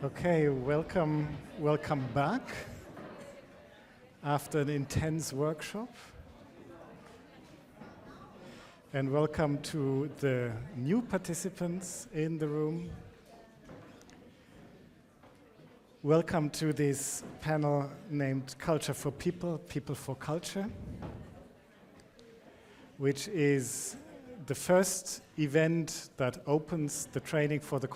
Okay, welcome back after an intense workshop. And welcome to the new participants in the room. Welcome to this panel named Culture for People, People for Culture, which is the first event that opens the training for the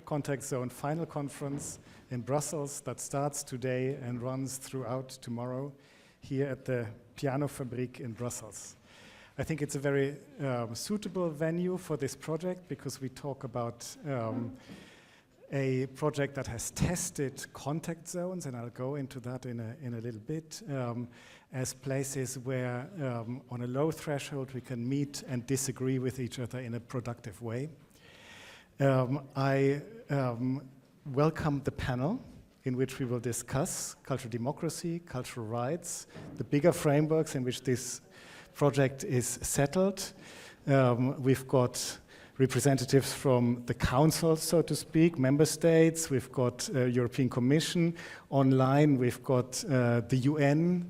Contact Zone Final Conference in Brussels that starts today and runs throughout tomorrow here at the Piano Fabrik in Brussels. I think it's a very suitable venue for this project because we talk about a project that has tested contact zones, and I'll go into that in a little bit, as places where on a low threshold we can meet and disagree with each other in a productive way. I welcome the panel in which we will discuss cultural democracy, cultural rights, the bigger frameworks in which this project is settled. We've got representatives from the council, so to speak, member states. We've got European Commission online. We've got the UN.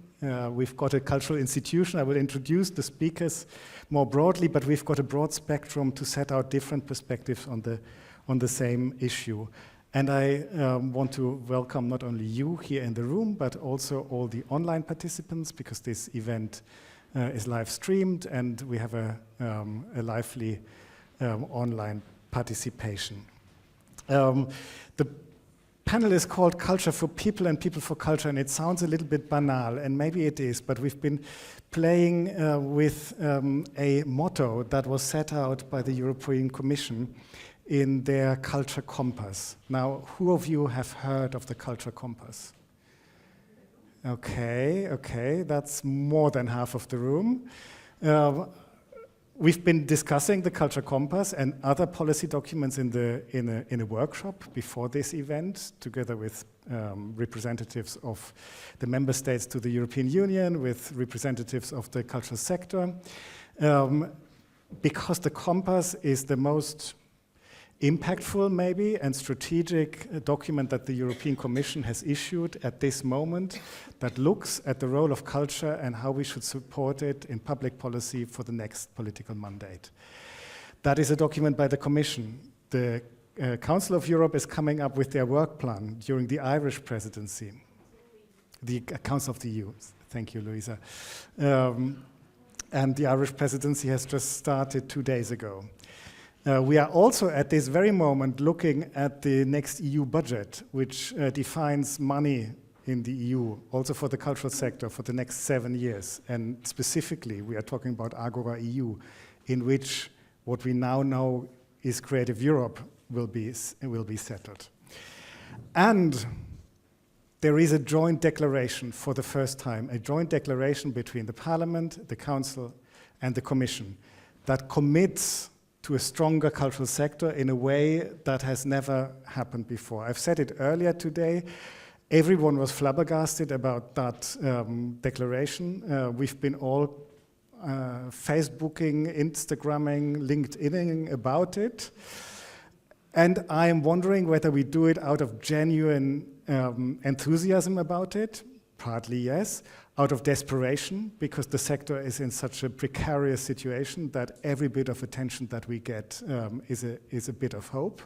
We've got a cultural institution. I will introduce the speakers more broadly, but we've got a broad spectrum to set out different perspectives on the same issue. And I want to welcome not only you here in the room, but also all the online participants, because this event is live streamed, and we have a lively online participation. The panel is called Culture for People and People for Culture, and it sounds a little bit banal, and maybe it is, but we've been playing with a motto that was set out by the European Commission in their Culture Compass. Now, who of you have heard of the Culture Compass? Okay, that's more than half of the room. We've been discussing the Culture Compass and other policy documents in a workshop before this event, together with representatives of the member states to the European Union, with representatives of the cultural sector, because the Compass is the most impactful, maybe, and strategic document that the European Commission has issued at this moment that looks at the role of culture and how we should support it in public policy for the next political mandate. That is a document by the Commission. The Council of Europe is coming up with their work plan during the Irish presidency. The Council of the EU. Thank you, Louisa. And the Irish presidency has just started 2 days ago. We are also at this very moment looking at the next EU budget, which defines money in the EU, also for the cultural sector for the next 7 years. And specifically, we are talking about Agora EU, in which what we now know is Creative Europe will be settled. And there is a joint declaration for the first time, a joint declaration between the Parliament, the Council, and the Commission that commits to a stronger cultural sector in a way that has never happened before. I've said it earlier today. Everyone was flabbergasted about that declaration. We've been all Facebooking, Instagramming, LinkedIning about it. And I'm wondering whether we do it out of genuine enthusiasm about it. Partly yes. Out of desperation, because the sector is in such a precarious situation that every bit of attention that we get is a bit of hope,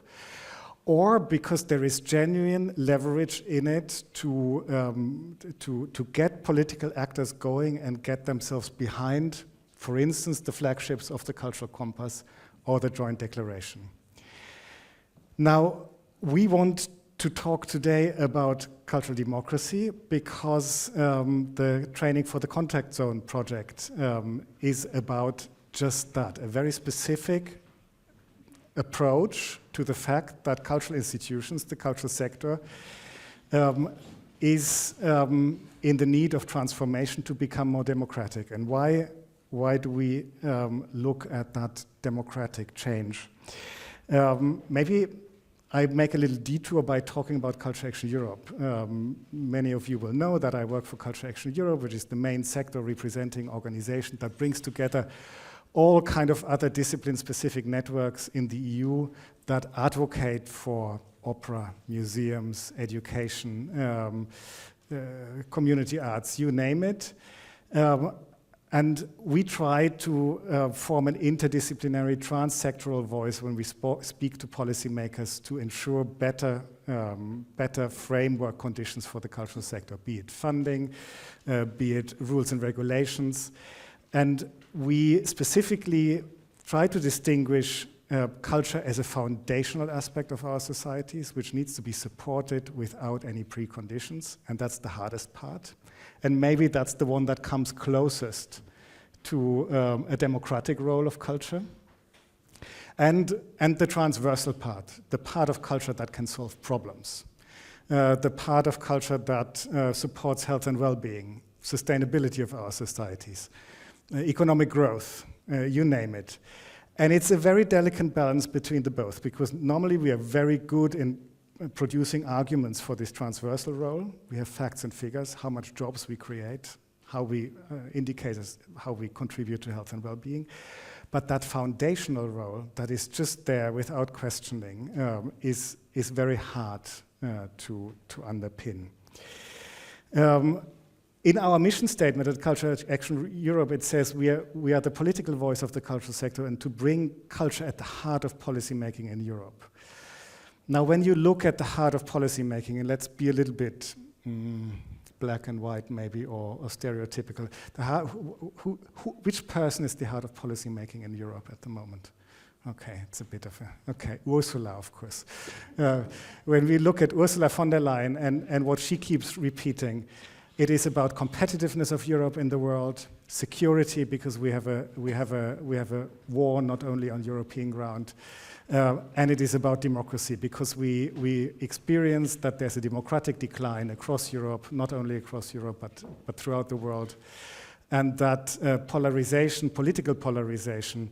or because there is genuine leverage in it to get political actors going and get themselves behind, for instance, the flagships of the Cultural Compass or the Joint Declaration. Now, we want to talk today about cultural democracy because the Training for the Contact Zone project is about just that, a very specific approach to the fact that cultural institutions, the cultural sector, is in the need of transformation to become more democratic. And why do we look at that democratic change? Maybe I make a little detour by talking about Culture Action Europe. Many of you will know that I work for Culture Action Europe, which is the main sector representing organization that brings together all kind of other discipline-specific networks in the EU that advocate for opera, museums, education, community arts, you name it. And we try to form an interdisciplinary, trans-sectoral voice when we speak to policymakers to ensure better framework conditions for the cultural sector, be it funding, be it rules and regulations. And we specifically try to distinguish culture as a foundational aspect of our societies, which needs to be supported without any preconditions, and that's the hardest part. And maybe that's the one that comes closest to a democratic role of culture. And the transversal part, the part of culture that can solve problems, the part of culture that supports health and well-being, sustainability of our societies, economic growth, you name it. And it's a very delicate balance between the both, because normally we are very good in producing arguments for this transversal role. We have facts and figures, how much jobs we create, how we indicators, how we contribute to health and well-being. But that foundational role that is just there without questioning is very hard to underpin. In our mission statement at Culture Action Europe, it says we are the political voice of the cultural sector and to bring culture at the heart of policymaking in Europe. Now, when you look at the heart of policymaking, and let's be a little bit black and white maybe, or stereotypical, which person is the heart of policymaking in Europe at the moment? Okay, it's a bit of a, okay, Ursula, of course. When we look at Ursula von der Leyen and what she keeps repeating, it is about competitiveness of Europe in the world, security, because we have a war not only on European ground, and it is about democracy, because we experience that there's a democratic decline across Europe, not only across Europe, but throughout the world, and that polarization, political polarization,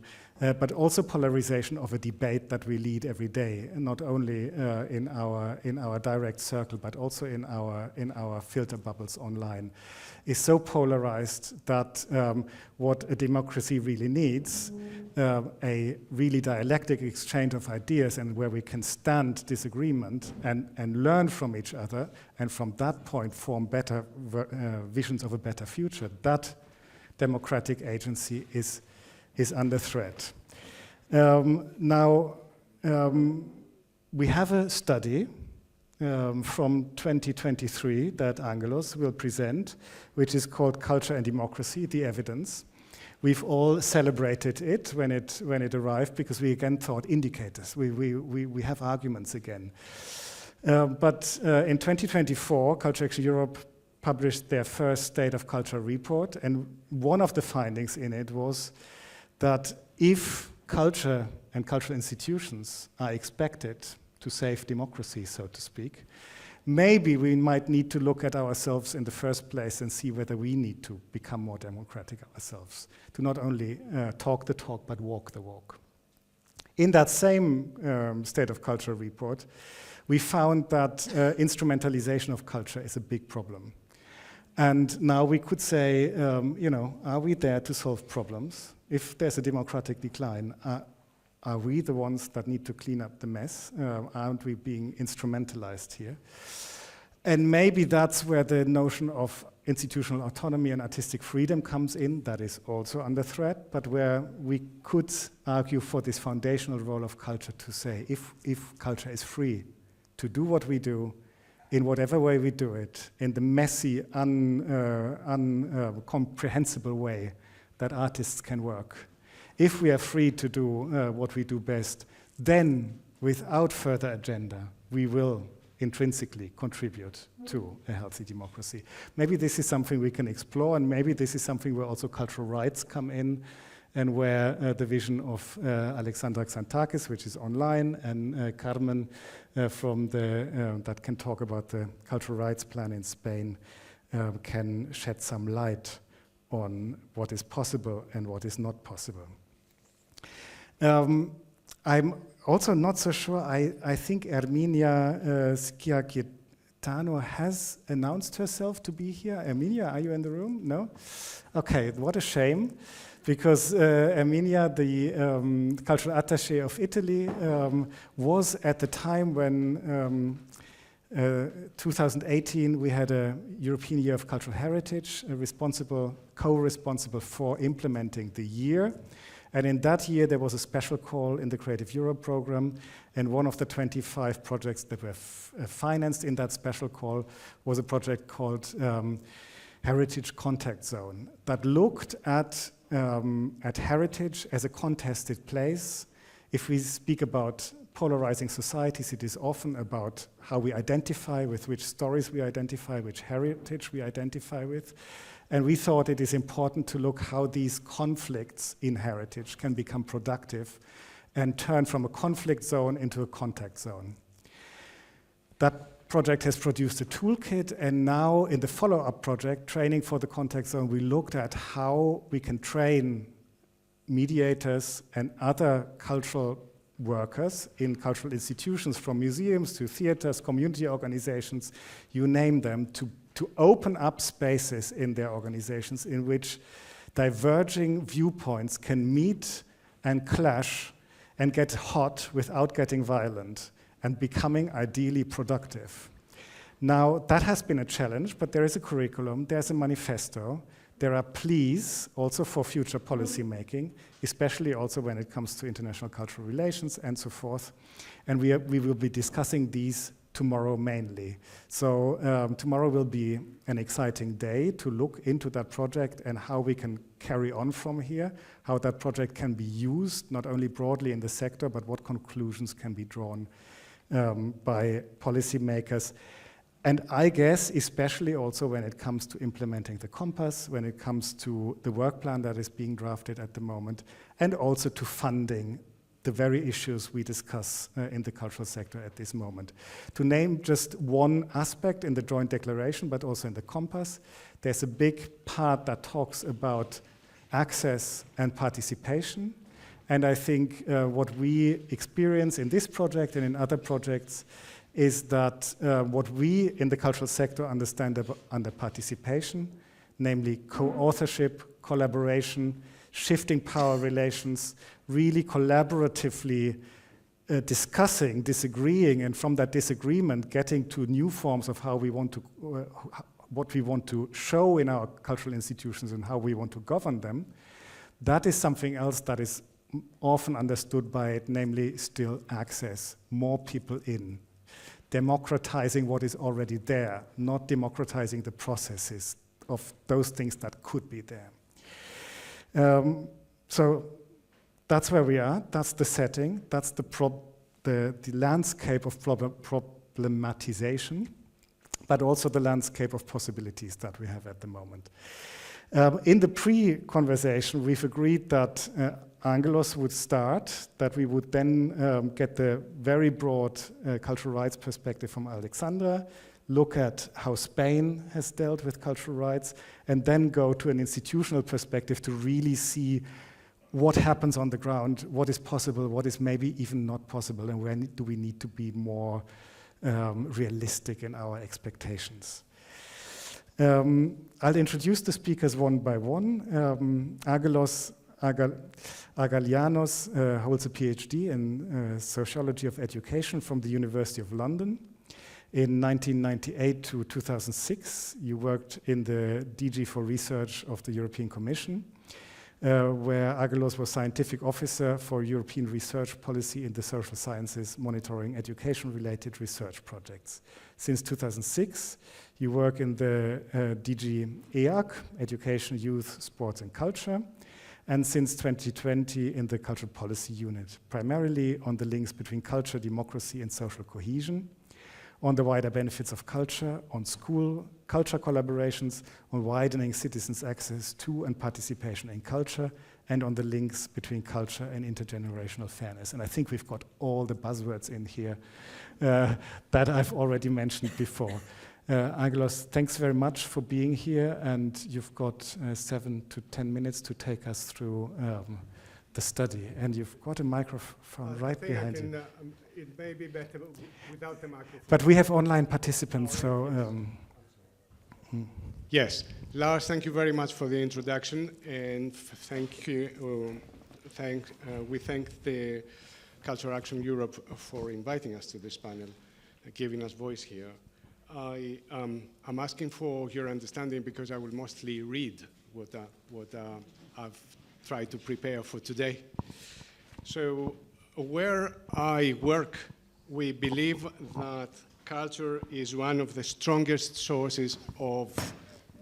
but also polarization of a debate that we lead every day, not only in our direct circle, but also in our filter bubbles online, is so polarized that what a democracy really needs, a really dialectic exchange of ideas, and where we can stand disagreement and learn from each other, and from that point form better visions of a better future. That democratic agency is under threat. Now, we have a study from 2023 that Angelos will present, which is called Culture and Democracy, the Evidence. We've all celebrated it when it arrived, because we again thought indicators. We have arguments again. But in 2024, Culture Action Europe published their first State of Culture report, and one of the findings in it was that if culture and cultural institutions are expected to save democracy, so to speak, maybe we might need to look at ourselves in the first place and see whether we need to become more democratic ourselves, to not only talk the talk, but walk the walk. In that same State of Culture report, we found that instrumentalization of culture is a big problem. And now we could say, are we there to solve problems? If there's a democratic decline, are we the ones that need to clean up the mess? Aren't we being instrumentalized here? And maybe that's where the notion of institutional autonomy and artistic freedom comes in. That is also under threat, but where we could argue for this foundational role of culture to say, if culture is free to do what we do, in whatever way we do it, in the messy, incomprehensible way that artists can work. If we are free to do what we do best, then without further agenda, we will intrinsically contribute to a healthy democracy. Maybe this is something we can explore, and maybe this is something where also cultural rights come in, and where the vision of Alexandra Xanthaki, which is online, and Carmen from that can talk about the cultural rights plan in Spain, can shed some light on what is possible and what is not possible. I'm also not so sure. I think Erminia Schiacchietano has announced herself to be here. Erminia, are you in the room? No? Okay, what a shame. because Erminia, the cultural attaché of Italy, was at the time when 2018 we had a European Year of Cultural Heritage, co-responsible for implementing the year. And in that year, there was a special call in the Creative Europe program, and one of the 25 projects that were financed in that special call was a project called Heritage Contact Zone that looked at heritage as a contested place. If we speak about polarizing societies, it is often about how we identify, with which stories we identify, which heritage we identify with. And we thought it is important to look how these conflicts in heritage can become productive and turn from a conflict zone into a contact zone. That project has produced a toolkit, and now in the follow-up project, Training for the Contact Zone, we looked at how we can train mediators and other cultural workers in cultural institutions, from museums to theaters, community organizations, you name them, to open up spaces in their organizations in which diverging viewpoints can meet and clash and get hot without getting violent and becoming ideally productive. Now, that has been a challenge, but there is a curriculum, there's a manifesto, there are pleas also for future policy making, especially also when it comes to international cultural relations and so forth. And we will be discussing these tomorrow mainly. So tomorrow will be an exciting day to look into that project and how we can carry on from here, how that project can be used, not only broadly in the sector, but what conclusions can be drawn by policymakers. And I guess especially also when it comes to implementing the compass, when it comes to the work plan that is being drafted at the moment, and also to funding the very issues we discuss in the cultural sector at this moment. To name just one aspect in the joint declaration, but also in the compass, there's a big part that talks about access and participation. And I think what we experience in this project and in other projects is that what we in the cultural sector understand under participation, namely co-authorship, collaboration, shifting power relations, really collaboratively discussing, disagreeing, and from that disagreement getting to new forms of how we want to, what we want to show in our cultural institutions and how we want to govern them. That is something else that is often understood by it, namely still access, more people in, democratizing what is already there, not democratizing the processes of those things that could be there. So that's where we are, that's the setting, that's the landscape of problematization, but also the landscape of possibilities that we have at the moment. In the pre-conversation, we've agreed that Angelos would start, that we would then get the very broad cultural rights perspective from Alexandra, look at how Spain has dealt with cultural rights, and then go to an institutional perspective to really see what happens on the ground, what is possible, what is maybe even not possible, and where do we need to be more realistic in our expectations. I'll introduce the speakers one by one. Agalianos holds a PhD in Sociology of Education from the University of London. In 1998 to 2006, you worked in the DG for Research of the European Commission, where Angelos was scientific officer for European research policy in the social sciences, monitoring education-related research projects. Since 2006, you work in the DG EAC, Education, Youth, Sports and Culture, and since 2020 in the Cultural Policy Unit, primarily on the links between culture, democracy, and social cohesion, on the wider benefits of culture, on school culture collaborations, on widening citizens' access to and participation in culture, and on the links between culture and intergenerational fairness. And I think we've got all the buzzwords in here that I've already mentioned before. Angelos, thanks very much for being here, and you've got 7 to 10 minutes to take us through the study. And you've got a microphone right behind you. It may be better without the microphone. But we have online participants, so... Yes, Lars, thank you very much for the introduction, and we thank the Cultural Action Europe for inviting us to this panel, giving us voice here. I'm asking for your understanding because I will mostly read what I've tried to prepare for today. So where I work, we believe that culture is one of the strongest sources of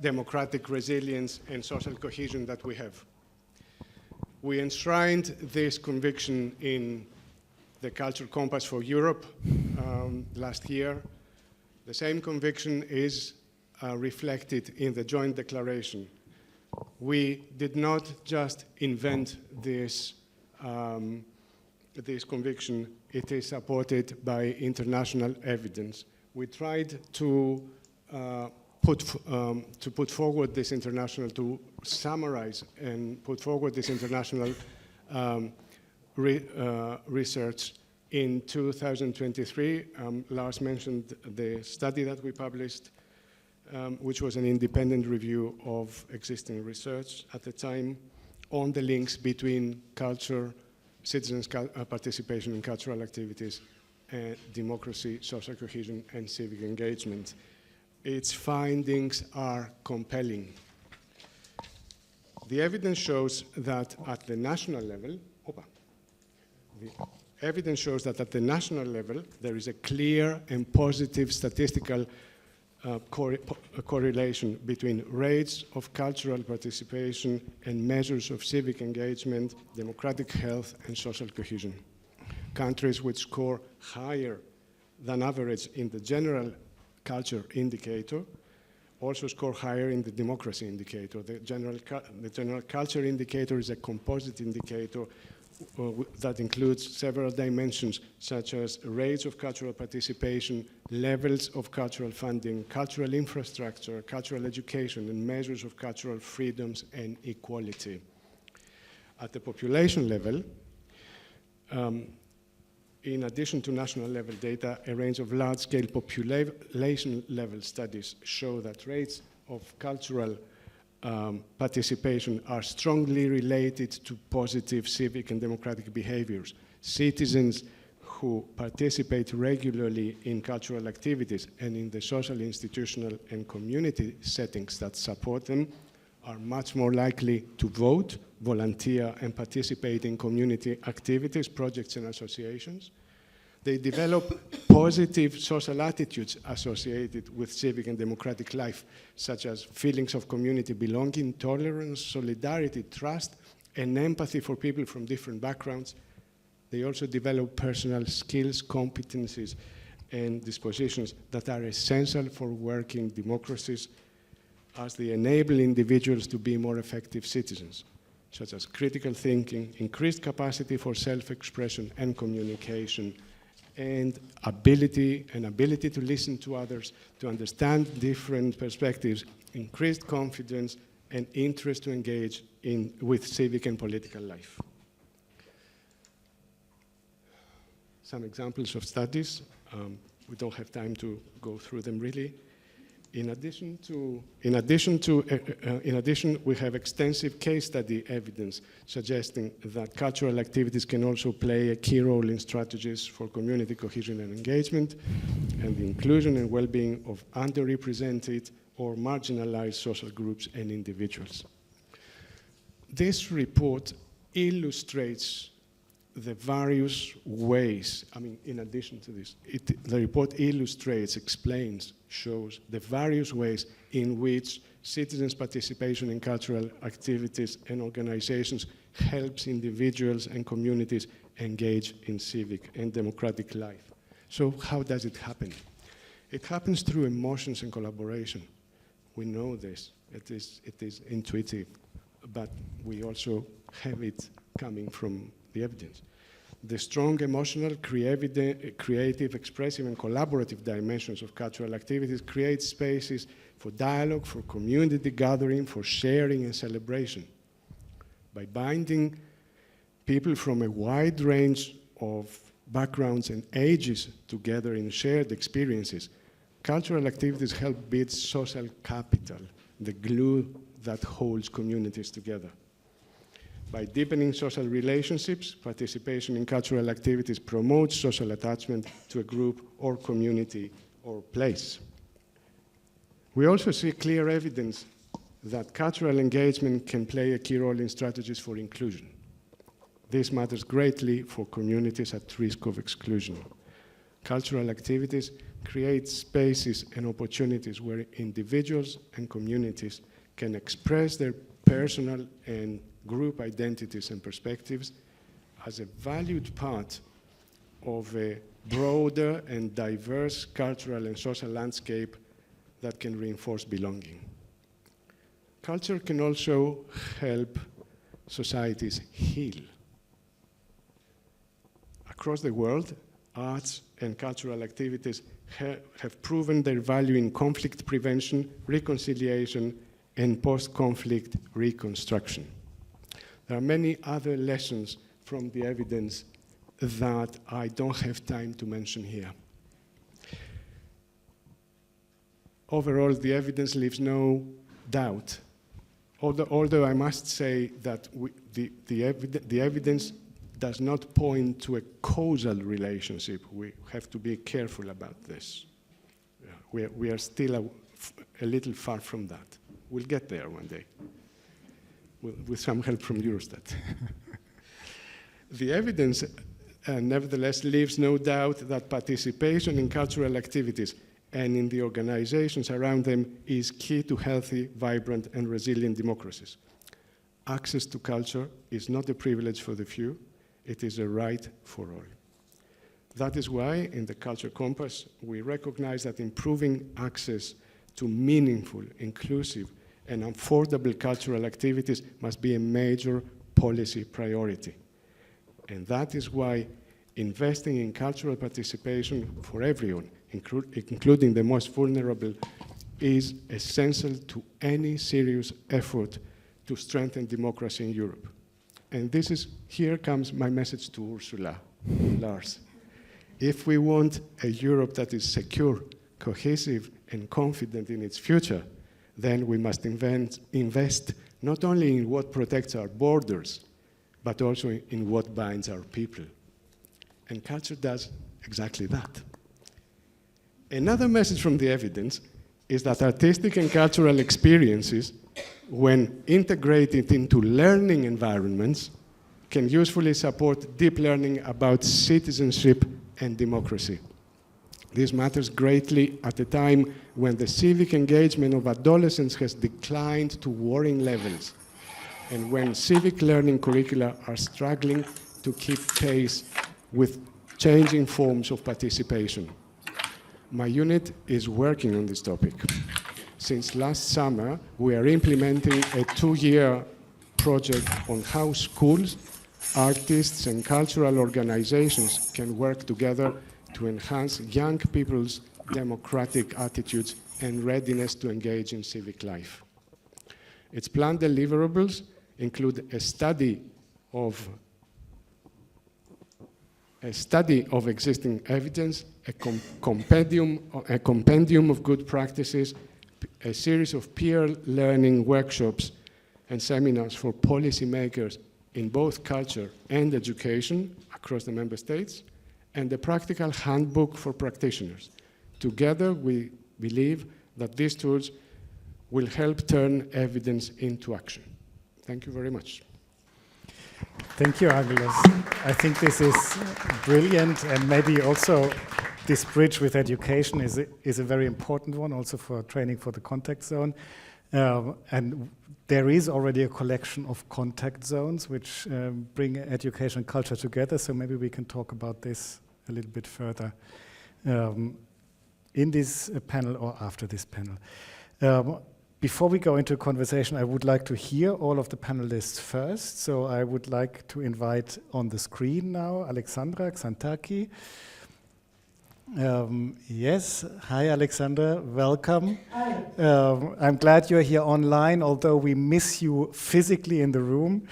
democratic resilience and social cohesion that we have. We enshrined this conviction in the Culture Compass for Europe last year. The same conviction is reflected in the joint declaration. We did not just invent this conviction, it is supported by international evidence. We tried to put forward this international, to summarize and put forward this international research in 2023. Lars mentioned the study that we published, which was an independent review of existing research at the time on the links between culture, citizens' participation in cultural activities, democracy, social cohesion, and civic engagement. Its findings are compelling. The evidence shows that at the national level, there is a clear and positive statistical correlation between rates of cultural participation and measures of civic engagement, democratic health, and social cohesion. Countries which score higher than average in the general culture indicator also score higher in the democracy indicator. The general culture indicator is a composite indicator that includes several dimensions, such as rates of cultural participation, levels of cultural funding, cultural infrastructure, cultural education, and measures of cultural freedoms and equality. At the population level, in addition to national level data, a range of large-scale population level studies show that rates of cultural participation are strongly related to positive civic and democratic behaviors. Citizens who participate regularly in cultural activities and in the social, institutional, and community settings that support them are much more likely to vote, volunteer, and participate in community activities, projects, and associations. They develop positive social attitudes associated with civic and democratic life, such as feelings of community belonging, tolerance, solidarity, trust, and empathy for people from different backgrounds. They also develop personal skills, competencies, and dispositions that are essential for working democracies, as they enable individuals to be more effective citizens, such as critical thinking, increased capacity for self-expression and communication, and ability to listen to others, to understand different perspectives, increased confidence, and interest to engage with civic and political life. Some examples of studies. We don't have time to go through them really. In addition, we have extensive case study evidence suggesting that cultural activities can also play a key role in strategies for community cohesion and engagement, and the inclusion and well-being of underrepresented or marginalized social groups and individuals. This report illustrates the various ways, in addition to this, the report illustrates, explains, shows the various ways in which citizens' participation in cultural activities and organizations helps individuals and communities engage in civic and democratic life. So how does it happen? It happens through emotions and collaboration. We know this, it is intuitive, but we also have it coming from the evidence. The strong emotional, creative, expressive, and collaborative dimensions of cultural activities create spaces for dialogue, for community gathering, for sharing and celebration. By binding people from a wide range of backgrounds and ages together in shared experiences, cultural activities help build social capital, the glue that holds communities together. By deepening social relationships, participation in cultural activities promotes social attachment to a group or community or place. We also see clear evidence that cultural engagement can play a key role in strategies for inclusion. This matters greatly for communities at risk of exclusion. Cultural activities create spaces and opportunities where individuals and communities can express their personal and group identities and perspectives as a valued part of a broader and diverse cultural and social landscape that can reinforce belonging. Culture can also help societies heal. Across the world, arts and cultural activities have proven their value in conflict prevention, reconciliation, and post-conflict reconstruction. There are many other lessons from the evidence that I don't have time to mention here. Overall, the evidence leaves no doubt, although I must say that the evidence does not point to a causal relationship. We have to be careful about this. We are still a little far from that. We'll get there one day, with some help from Eurostat. The evidence, nevertheless, leaves no doubt that participation in cultural activities and in the organizations around them is key to healthy, vibrant, and resilient democracies. Access to culture is not a privilege for the few, it is a right for all. That is why, in the Culture Compass, we recognize that improving access to meaningful, inclusive, and affordable cultural activities must be a major policy priority. And that is why investing in cultural participation for everyone, including the most vulnerable, is essential to any serious effort to strengthen democracy in Europe. And here comes my message to Ursula, Lars. If we want a Europe that is secure, cohesive, and confident in its future, then we must invest not only in what protects our borders, but also in what binds our people. And culture does exactly that. Another message from the evidence is that artistic and cultural experiences, when integrated into learning environments, can usefully support deep learning about citizenship and democracy. This matters greatly at a time when the civic engagement of adolescents has declined to worrying levels, and when civic learning curricula are struggling to keep pace with changing forms of participation. My unit is working on this topic. Since last summer, we are implementing a 2-year project on how schools, artists, and cultural organizations can work together to enhance young people's democratic attitudes and readiness to engage in civic life. Its planned deliverables include a study of existing evidence, a compendium of good practices, a series of peer learning workshops and seminars for policymakers in both culture and education across the member states, and a practical handbook for practitioners. Together, we believe that these tools will help turn evidence into action. Thank you very much. Thank you, Angelos. I think this is brilliant, and maybe also this bridge with education is a very important one, also for training for the contact zone. And there is already a collection of contact zones which bring education and culture together, so maybe we can talk about this a little bit further in this panel or after this panel. Before we go into a conversation, I would like to hear all of the panelists first. So I would like to invite on the screen now Alexandra, Xanthaki. Yes, hi Alexandra, welcome. Hi. I'm glad you're here online, although we miss you physically in the room.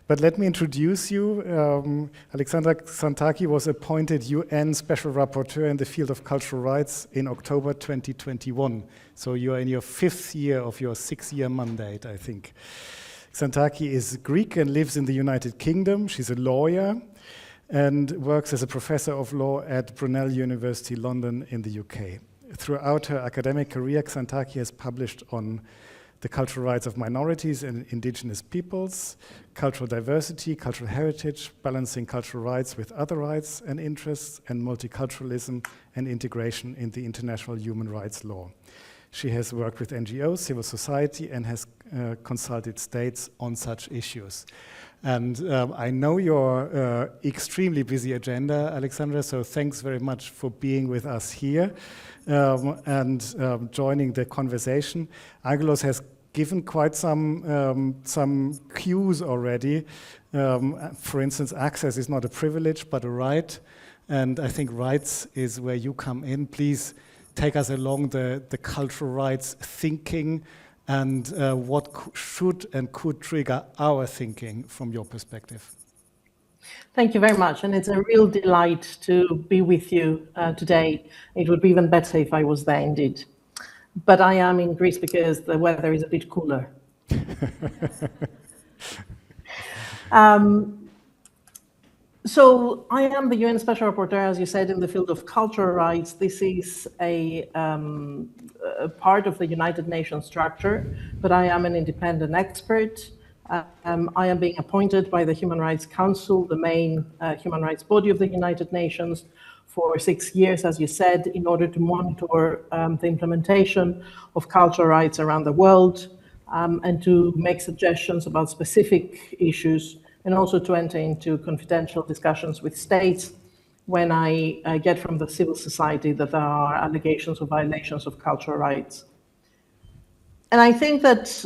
But let me introduce you. Alexandra Xanthaki was appointed UN Special Rapporteur in the field of cultural rights in October 2021. So you are in your 5th year of your 6-year mandate, I think. Xanthaki is Greek and lives in the United Kingdom. She's a lawyer and works as a professor of law at Brunel University, London in the UK. Throughout her academic career, Xanthaki has published on the cultural rights of minorities and indigenous peoples, cultural diversity, cultural heritage, balancing cultural rights with other rights and interests, and multiculturalism and integration in the international human rights law. She has worked with NGOs, civil society, and has consulted states on such issues. And I know your extremely busy agenda, Alexandra, so thanks very much for being with us here and joining the conversation. Angelos has given quite some cues already. For instance, access is not a privilege, but a right. And I think rights is where you come in. Please take us along the cultural rights thinking and what should and could trigger our thinking from your perspective. Thank you very much, and it's a real delight to be with you today. It would be even better if I was there indeed. But I am in Greece because the weather is a bit cooler. So I am the UN Special Rapporteur, as you said, in the field of cultural rights. This is a part of the United Nations structure, but I am an independent expert. I am being appointed by the Human Rights Council, the main human rights body of the United Nations, for 6 years, as you said, in order to monitor the implementation of cultural rights around the world and to make suggestions about specific issues, and also to enter into confidential discussions with states when I get from the civil society that there are allegations of violations of cultural rights. And I think that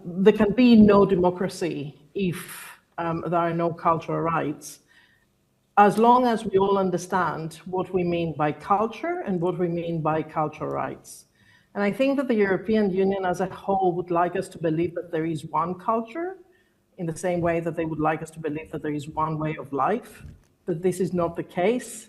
there can be no democracy if there are no cultural rights, as long as we all understand what we mean by culture and what we mean by cultural rights. And I think that the European Union as a whole would like us to believe that there is one culture, in the same way that they would like us to believe that there is one way of life, but this is not the case.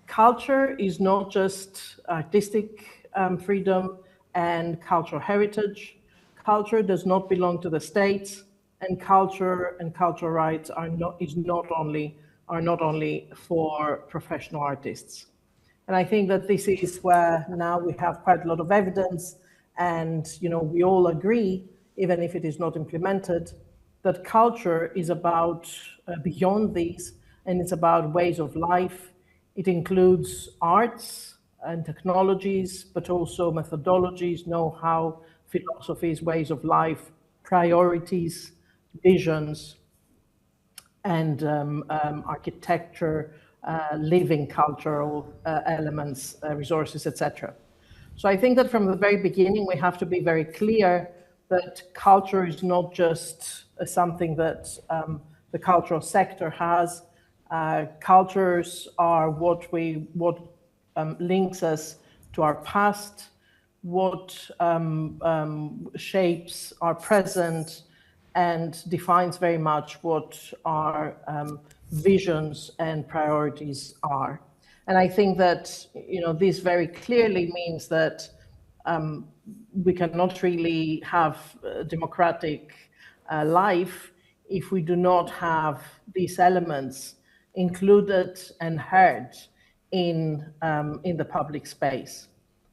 Culture is not just artistic freedom and cultural heritage. Culture does not belong to the states, and culture and cultural rights are not only for professional artists. And I think that this is where now we have quite a lot of evidence, and we all agree, even if it is not implemented, that culture is about beyond these, and it's about ways of life. It includes arts and technologies, but also methodologies, know-how, philosophies, ways of life, priorities, visions, and architecture, living cultural elements, resources, etc. So I think that from the very beginning, we have to be very clear that culture is not just something that the cultural sector has. Cultures are what links us to our past, what shapes our present, and defines very much what our visions and priorities are. And I think that this very clearly means that we cannot really have a democratic life if we do not have these elements included and heard in the public space.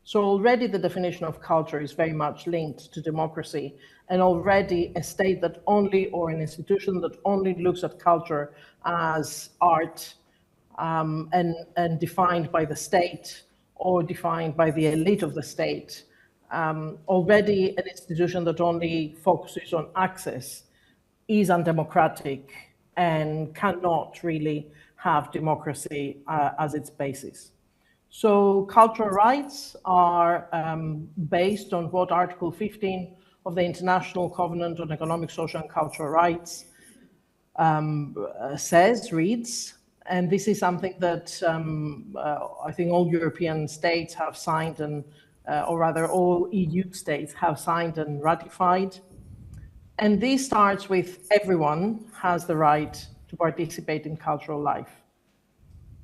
So already the definition of culture is very much linked to democracy, and already a state that only, or an institution that only looks at culture as art and defined by the state or defined by the elite of the state, already an institution that only focuses on access is undemocratic and cannot really have democracy as its basis. So cultural rights are based on what Article 15 of the International Covenant on Economic, Social and Cultural Rights reads, and this is something that I think all European states have signed, and or rather all EU states have signed and ratified. And this starts with everyone has the right to participate in cultural life.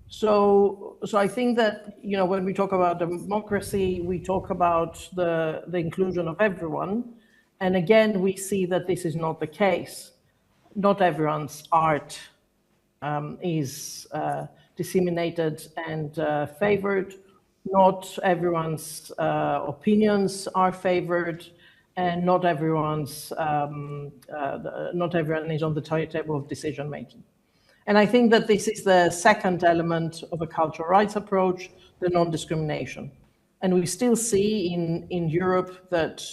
So I think that, you know, when we talk about democracy, we talk about the inclusion of everyone. And again, we see that this is not the case. Not everyone's art is disseminated and favored. Not everyone's opinions are favored, and not everyone is on the table of decision making. And I think that this is the second element of a cultural rights approach, the non-discrimination. And we still see in Europe that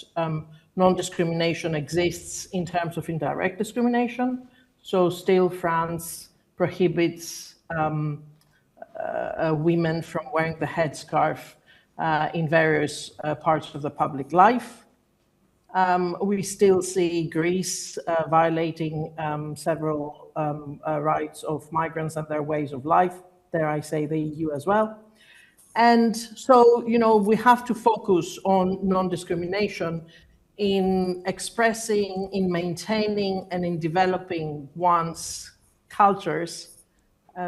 non-discrimination exists in terms of indirect discrimination. So still France prohibits women from wearing the headscarf in various parts of the public life. We still see Greece violating several rights of migrants and their ways of life. Dare I say the EU as well. And so, you know, we have to focus on non-discrimination in expressing, in maintaining, and in developing one's cultures,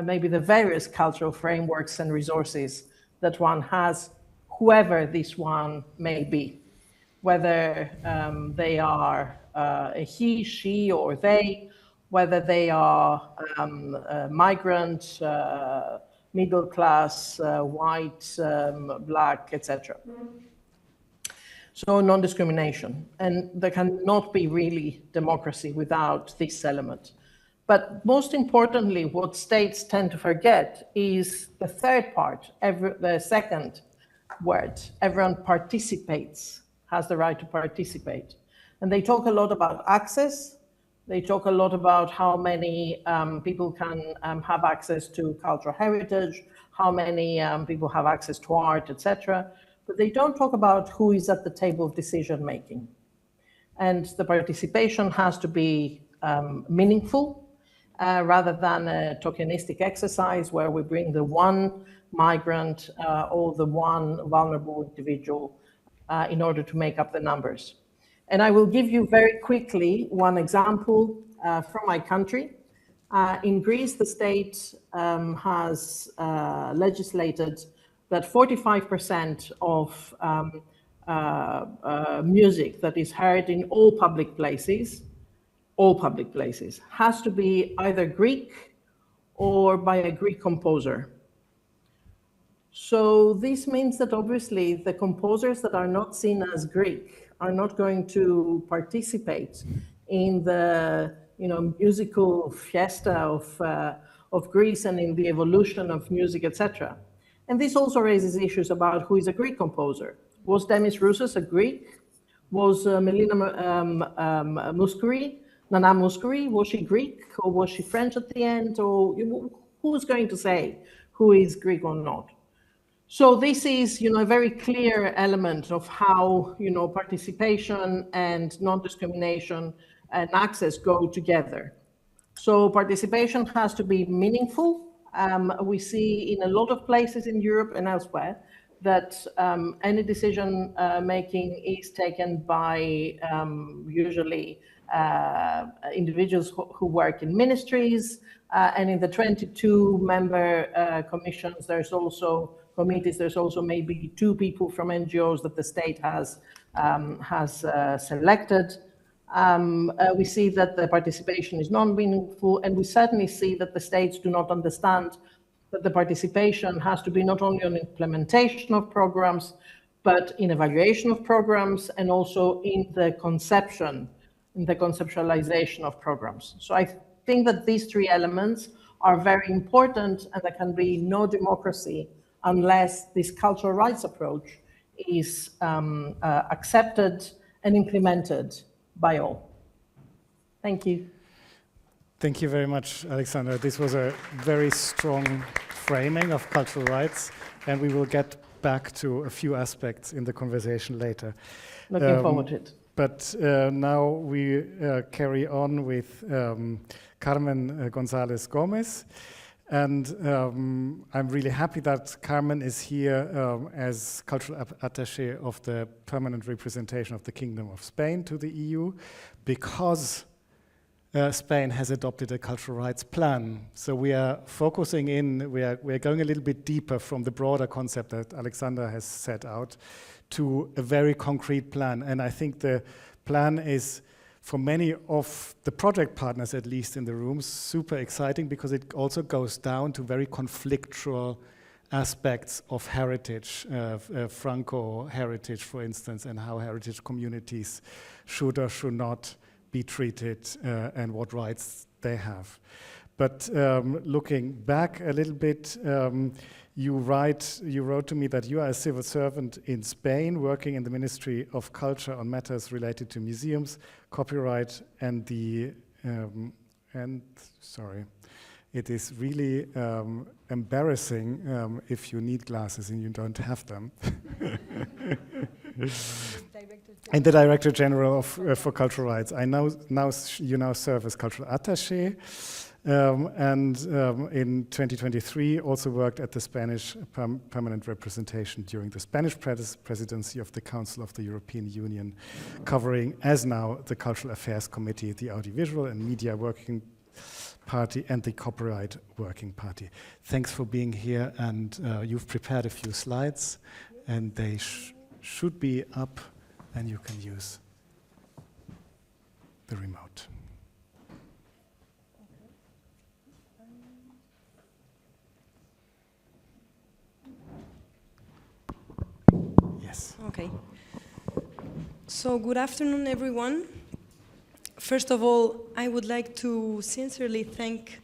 maybe the various cultural frameworks and resources that one has, whoever this one may be, whether they are a he, she, or they, whether they are migrant, middle class, white, black, etc. So non-discrimination, and there cannot be really democracy without this element. But most importantly, what states tend to forget is the third part, the second word, everyone participates, has the right to participate. And they talk a lot about access. They talk a lot about how many people can have access to cultural heritage, how many people have access to art, etc. But they don't talk about who is at the table of decision making. And the participation has to be meaningful rather than a tokenistic exercise where we bring the one migrant or the one vulnerable individual in order to make up the numbers. And I will give you very quickly one example from my country. In Greece, the state has legislated that 45% of music that is heard in all public places, has to be either Greek or by a Greek composer. So this means that obviously the composers that are not seen as Greek are not going to participate in the musical fiesta of Greece and in the evolution of music, etc. And this also raises issues about who is a Greek composer. Was Demis Roussos a Greek? Was Melina Mouskouri, Nana Mouskouri, was she Greek or was she French at the end? Or who's going to say who is Greek or not? So this is, a very clear element of how, participation and non-discrimination and access go together. So participation has to be meaningful. We see in a lot of places in Europe and elsewhere that any decision making is taken by usually individuals who work in ministries, and in the 22 member commissions, there's also committees, there's also maybe 2 people from NGOs that the state has selected. We see that the participation is non-meaningful, and we certainly see that the states do not understand that the participation has to be not only on implementation of programs, but in evaluation of programs and also in the conceptualization of programs. So I think that these 3 elements are very important, and there can be no democracy unless this cultural rights approach is accepted and implemented by all. Thank you. Thank you very much, Alexandra. This was a very strong framing of cultural rights, and we will get back to a few aspects in the conversation later. Looking forward to it. But now we carry on with Carmen González Gómez. And I'm really happy that Carmen is here as cultural attaché of the permanent representation of the Kingdom of Spain to the EU, because Spain has adopted a cultural rights plan. So we are focusing in, we are going a little bit deeper from the broader concept that Alexandra has set out to a very concrete plan. And I think the plan is, for many of the project partners, at least in the room, super exciting, because it also goes down to very conflictual aspects of heritage, Franco heritage, for instance, and how heritage communities should or should not be treated and what rights they have. But looking back a little bit, you wrote to me that you are a civil servant in Spain, working in the Ministry of Culture on matters related to museums, copyright, and the it is really embarrassing if you need glasses and you don't have them. And the Director General for Cultural Rights. You now serve as cultural attaché, and in 2023 also worked at the Spanish permanent representation during the Spanish presidency of the Council of the European Union, covering, as now, the Cultural Affairs Committee, the Audiovisual and Media Working Party, and the Copyright Working Party. Thanks for being here, and you've prepared a few slides, and they should be up, and you can use the remote. Yes. Okay. So good afternoon, everyone. First of all, I would like to sincerely thank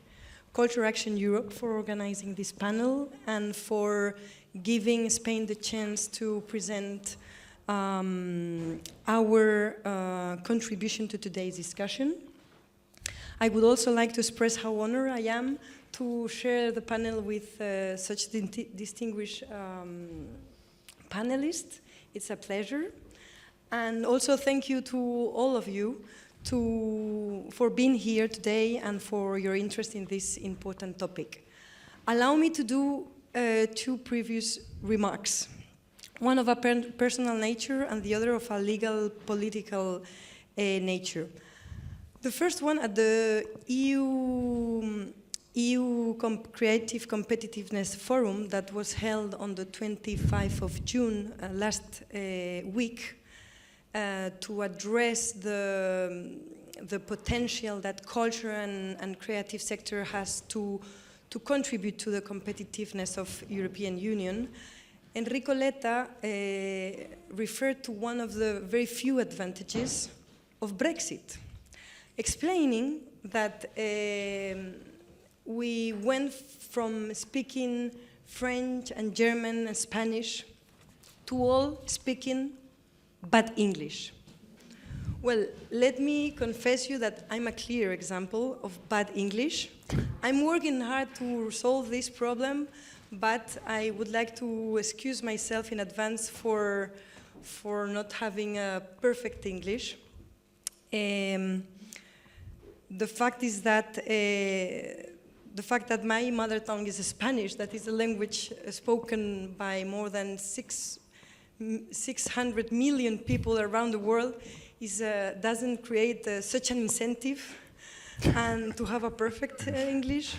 Culture Action Europe for organizing this panel and for giving Spain the chance to present our contribution to today's discussion. I would also like to express how honored I am to share the panel with such distinguished panelists. It's a pleasure. And also thank you to all of you for being here today and for your interest in this important topic. Allow me to do two previous remarks. One of a personal nature and the other of a legal, political nature. The first one at the EU Creative Competitiveness Forum that was held on the 25th of June last week to address the potential that culture and creative sector has to contribute to the competitiveness of European Union. Enrico Letta referred to one of the very few advantages of Brexit, explaining that we went from speaking French and German and Spanish to all speaking bad English. Well, let me confess you that I'm a clear example of bad English. I'm working hard to solve this problem, but I would like to excuse myself in advance for not having a perfect English. The fact is that the fact that my mother tongue is Spanish, that is a language spoken by more than 600 million people around the world, doesn't create such an incentive and to have a perfect English.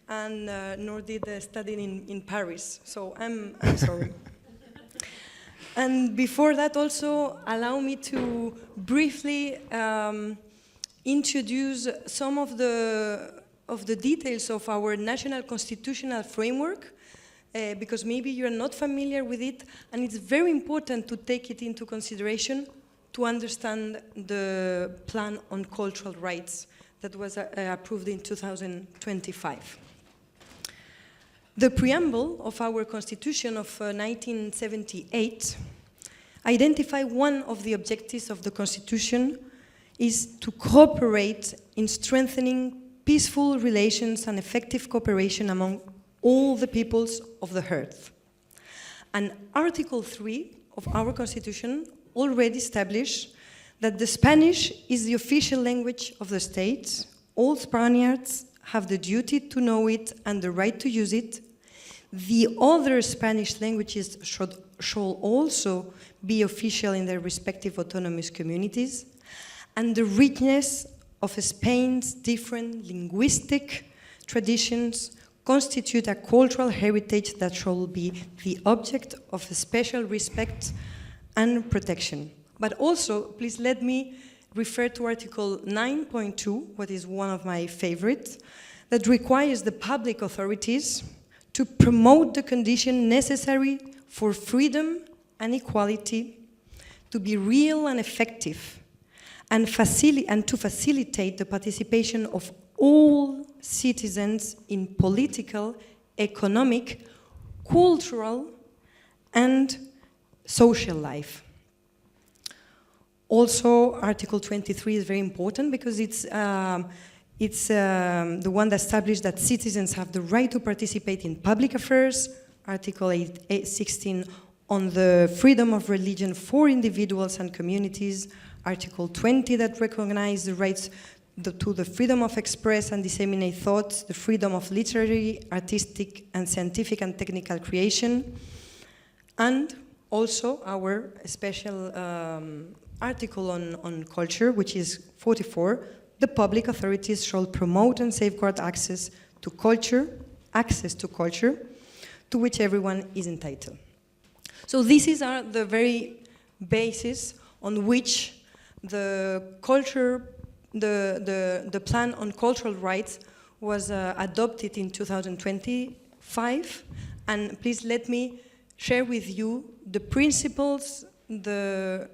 And nor did studying in Paris, so I'm sorry. And before that also, allow me to briefly introduce some of the details of our national constitutional framework, because maybe you're not familiar with it, and it's very important to take it into consideration to understand the plan on cultural rights that was approved in 2025. The preamble of our Constitution of 1978 identified one of the objectives of the Constitution is to cooperate in strengthening peaceful relations and effective cooperation among all the peoples of the earth. And Article 3 of our Constitution already established that the Spanish is the official language of the state. All Spaniards have the duty to know it and the right to use it. The other Spanish languages should also be official in their respective autonomous communities. And the richness of Spain's different linguistic traditions constitute a cultural heritage that shall be the object of special respect and protection. But also, please let me refer to Article 9.2, what is one of my favorites, that requires the public authorities to promote the condition necessary for freedom and equality to be real and effective, and to facilitate the participation of all citizens in political, economic, cultural, and social life. Also, Article 23 is very important because it's the one that established that citizens have the right to participate in public affairs. Article 16 on the freedom of religion for individuals and communities. Article 20 that recognizes the rights to the freedom of express and disseminate thoughts, the freedom of literary, artistic, and scientific and technical creation. And also our special article on culture, which is 44, the public authorities shall promote and safeguard access to culture, to which everyone is entitled. So these are the very basis on which the plan on cultural rights was adopted in 2025. And please let me share with you the principles, the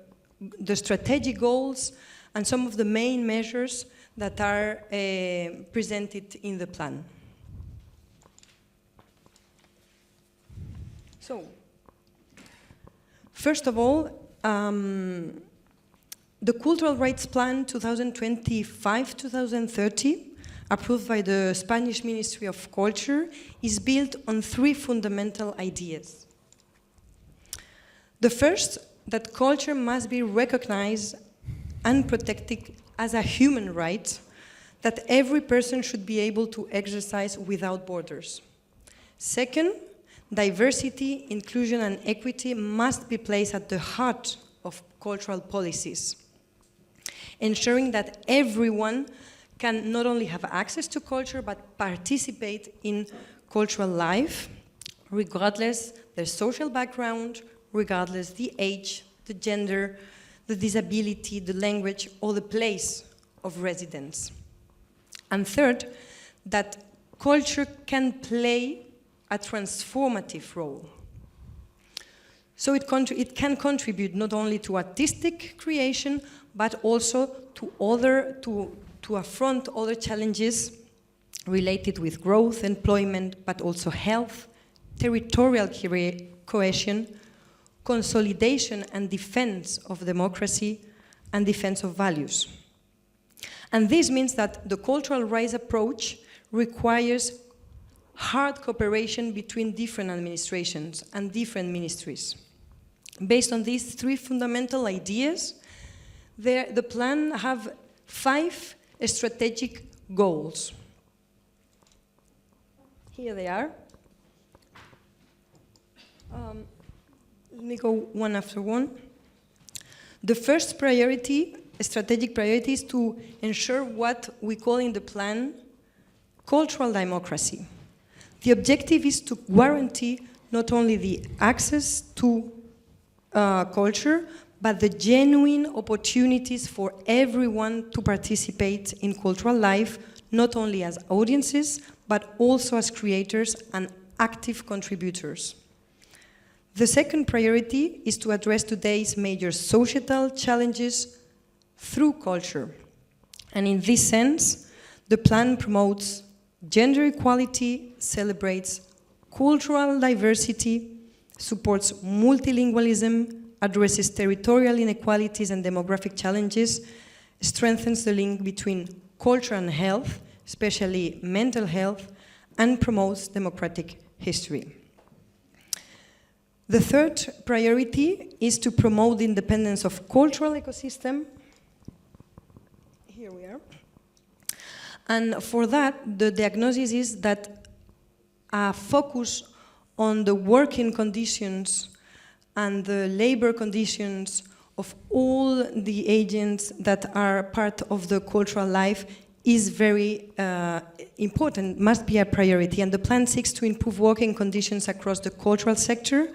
strategic goals, and some of the main measures that are presented in the plan. So, first of all, the Cultural Rights Plan 2025-2030, approved by the Spanish Ministry of Culture, is built on three fundamental ideas. The first, that culture must be recognized and protected as a human right that every person should be able to exercise without borders. Second, diversity, inclusion, and equity must be placed at the heart of cultural policies, ensuring that everyone can not only have access to culture, but participate in cultural life, regardless their social background, regardless the age, the gender, the disability, the language, or the place of residence. And third, that culture can play a transformative role. So it can contribute not only to artistic creation, but also to affront other challenges related with growth, employment, but also health, territorial cohesion, consolidation and defense of democracy, and defense of values. And this means that the cultural rights approach requires hard cooperation between different administrations and different ministries. Based on these three fundamental ideas, the plan have 5 strategic goals. Here they are. Let me go one after one. The first priority, strategic priority, is to ensure what we call in the plan cultural democracy. The objective is to guarantee not only the access to culture, but the genuine opportunities for everyone to participate in cultural life, not only as audiences, but also as creators and active contributors. The second priority is to address today's major societal challenges through culture. And in this sense, the plan promotes gender equality, celebrates cultural diversity, supports multilingualism, addresses territorial inequalities and demographic challenges, strengthens the link between culture and health, especially mental health, and promotes democratic history. The third priority is to promote the independence of cultural ecosystem. Here we are. And for that, the diagnosis is that a focus on the working conditions and the labor conditions of all the agents that are part of the cultural life is very important, must be a priority. And the plan seeks to improve working conditions across the cultural sector,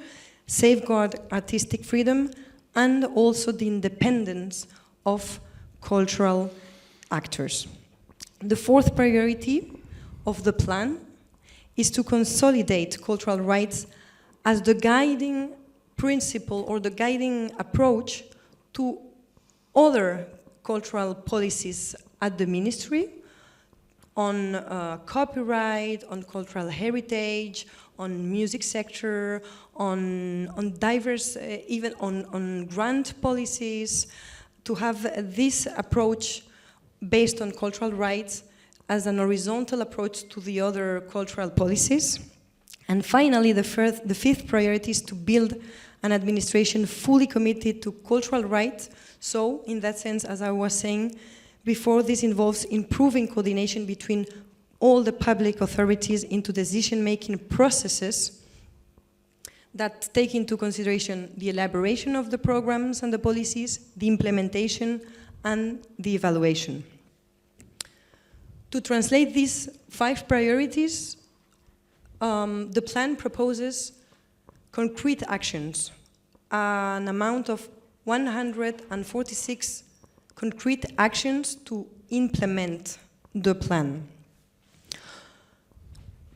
safeguard artistic freedom, and also the independence of cultural actors. The fourth priority of the plan is to consolidate cultural rights as the guiding principle or the guiding approach to other cultural policies at the ministry on copyright, on cultural heritage, on music sector, on diverse, even on grant policies, to have this approach based on cultural rights as an horizontal approach to the other cultural policies. And finally, the fifth priority is to build an administration fully committed to cultural rights. So, in that sense, as I was saying before, this involves improving coordination between all the public authorities into decision-making processes that take into consideration the elaboration of the programs and the policies, the implementation, and the evaluation. To translate these 5 priorities, the plan proposes concrete actions, an amount of 146 concrete actions to implement the plan.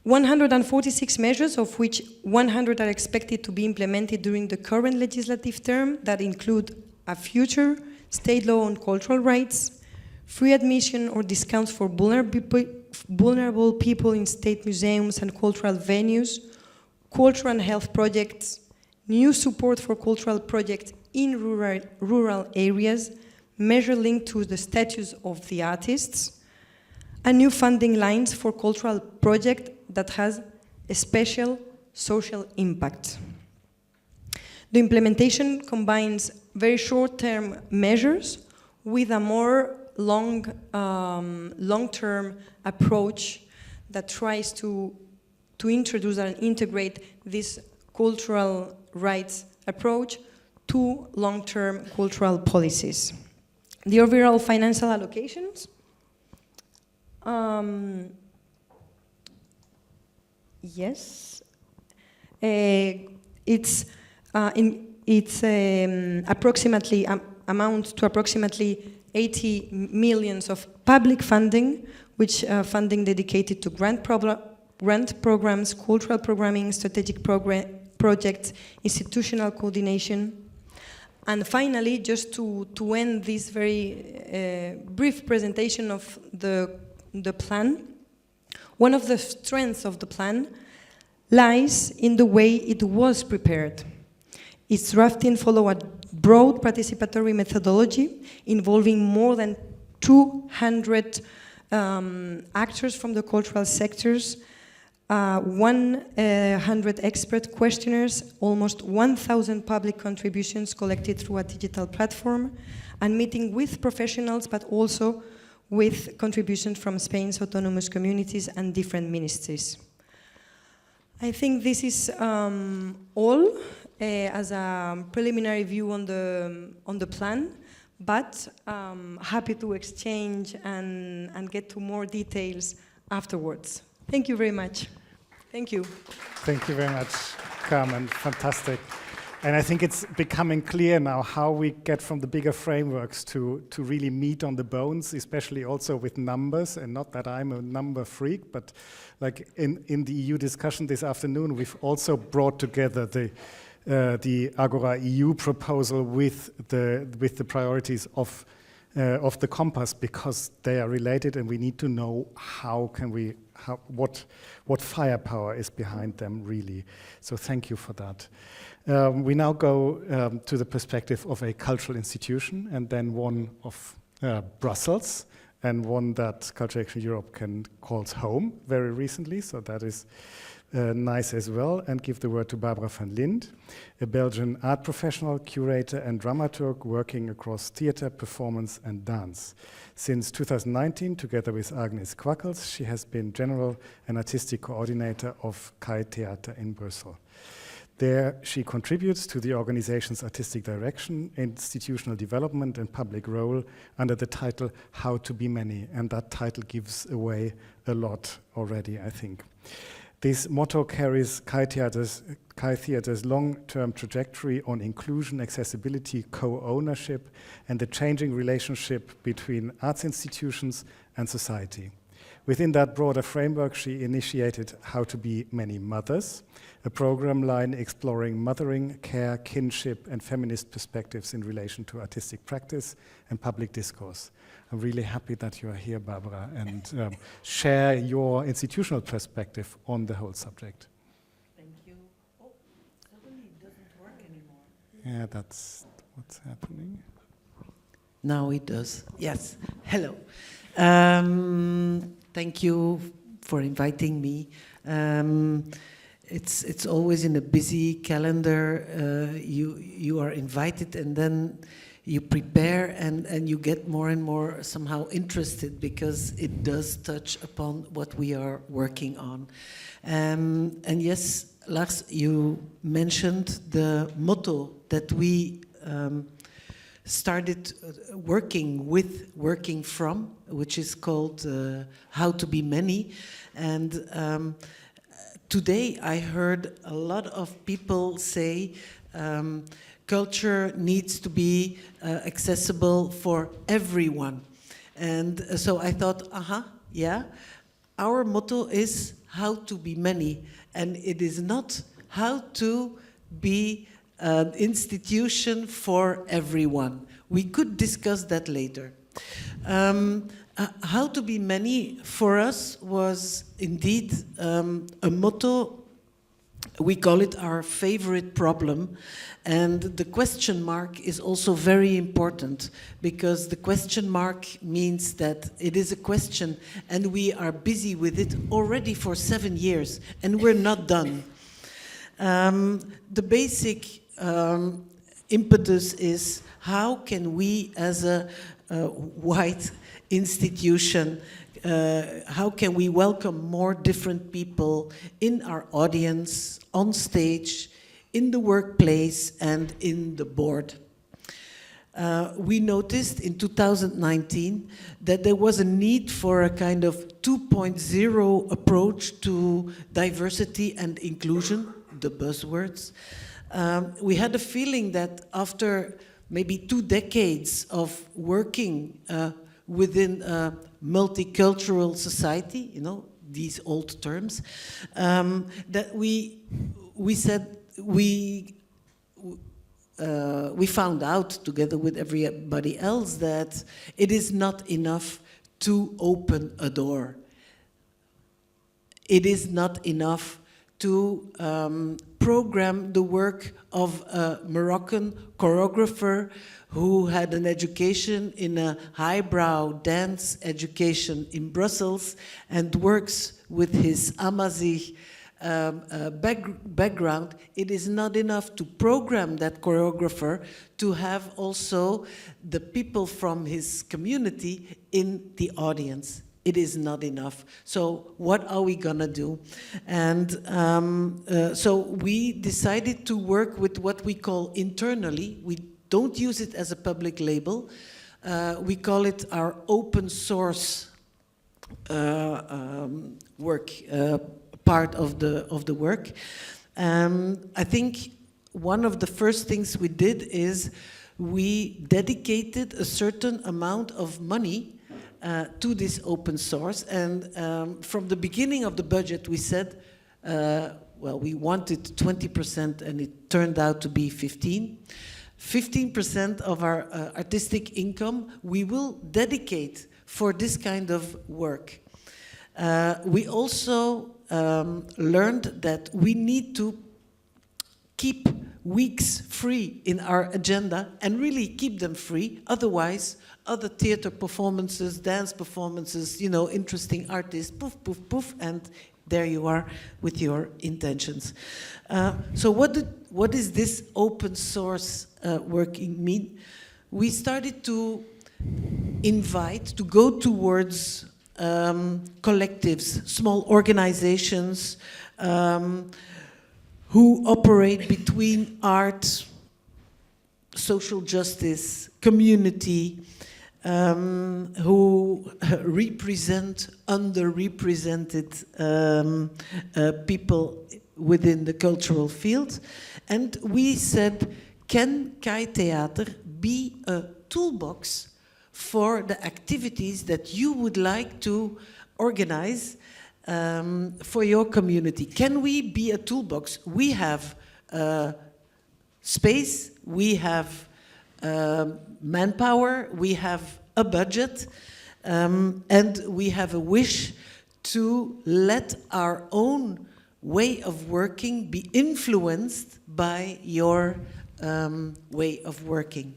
146 measures, of which 100 are expected to be implemented during the current legislative term, that include a future state law on cultural rights, free admission or discounts for vulnerable people in state museums and cultural venues, cultural and health projects, new support for cultural projects in rural areas, measure linked to the status of the artists, and new funding lines for cultural project that has a special social impact. The implementation combines very short-term measures with a more long-term approach that tries to introduce and integrate this cultural rights approach to long-term cultural policies. The overall financial allocations. Yes, it's approximately amounts to approximately 80 millions of public funding, which funding dedicated to grant programs, cultural programming, strategic projects, institutional coordination. And finally, just to end this very brief presentation of the plan, one of the strengths of the plan lies in the way it was prepared. Its drafting followed a broad participatory methodology involving more than 200 actors from the cultural sectors, 100 expert questionnaires, almost 1,000 public contributions collected through a digital platform, and meeting with professionals, but also with contributions from Spain's autonomous communities and different ministries. I think this is all as a preliminary view on the plan, but happy to exchange and get to more details afterwards. Thank you very much. Thank you. Thank you very much, Carmen. Fantastic. And I think it's becoming clear now how we get from the bigger frameworks to really meet on the bones, especially also with numbers. And not that I'm a number freak, but like in the EU discussion this afternoon, we've also brought together the Agora EU proposal with the priorities of the Compass, because they are related, and we need to know what firepower is behind them really. So thank you for that. We now go to the perspective of a cultural institution, and then one of Brussels, and one that Culture Action Europe calls home very recently. So that is nice as well, and give the word to Barbara van Lindt, a Belgian art professional, curator, and dramaturg working across theater, performance, and dance. Since 2019, together with Agnes Quackels, she has been general and artistic coordinator of KAAI Theater in Brussels. There, she contributes to the organization's artistic direction, institutional development, and public role under the title How to Be Many, and that title gives away a lot already, I think. This motto carries KAAI Theater's long-term trajectory on inclusion, accessibility, co-ownership, and the changing relationship between arts institutions and society. Within that broader framework, she initiated How to Be Many Mothers, a program line exploring mothering, care, kinship, and feminist perspectives in relation to artistic practice and public discourse. I'm really happy that you are here, Barbara, and share your institutional perspective on the whole subject. Thank you. Oh, suddenly it doesn't work anymore. Yeah, that's what's happening. Now it does. Yes. Hello. Thank you for inviting me. It's always in a busy calendar. You are invited, and then you prepare, and you get more and more somehow interested, because it does touch upon what we are working on. And yes, Lars, you mentioned the motto that we started working from, which is called How to Be Many. And today I heard a lot of people say culture needs to be accessible for everyone. And so I thought, yeah, our motto is How to Be Many, and it is not how to be an institution for everyone. We could discuss that later. How to Be Many for us was indeed a motto. We call it our favorite problem, and the question mark is also very important, because the question mark means that it is a question and we are busy with it already for 7 years and we're not done. The basic impetus is, how can we as a white institution, how can we welcome more different people in our audience, on stage, in the workplace, and in the board? We noticed in 2019 that there was a need for a kind of 2.0 approach to diversity and inclusion, the buzzwords. We had a feeling that after maybe 2 decades of working within a multicultural society, you know, these old terms, that we said we found out together with everybody else that it is not enough to open a door. It is not enough to program the work of a Moroccan choreographer who had an education in a highbrow dance education in Brussels and works with his Amazigh background. It is not enough to program that choreographer to have also the people from his community in the audience. It is not enough. So what are we gonna do? And so we decided to work with what we call internally. We don't use it as a public label. We call it our open source work, part of the work. I think one of the first things we did is we dedicated a certain amount of money to this open source, and from the beginning of the budget we said, well, we wanted 20% and it turned out to be 15% of our artistic income we will dedicate for this kind of work. We also learned that we need to keep weeks free in our agenda and really keep them free, otherwise other theater performances, dance performances, you know, interesting artists, poof, poof, poof, and there you are with your intentions. So what does this open source working mean? We started to invite, to go towards collectives, small organizations who operate between art, social justice, community, who represent underrepresented people within the cultural field. And we said, can KAAI Theater be a toolbox for the activities that you would like to organize for your community? Can we be a toolbox? We have space, we have manpower, we have a budget, and we have a wish to let our own way of working be influenced by your way of working.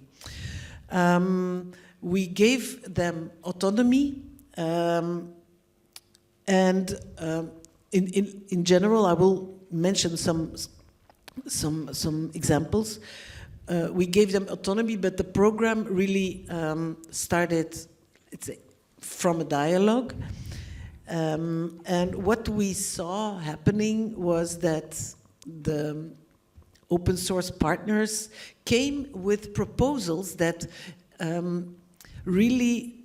We gave them autonomy, and in general, I will mention some examples. We gave them autonomy, but the program really started, let's say, from a dialogue. And what we saw happening was that the open source partners came with proposals that really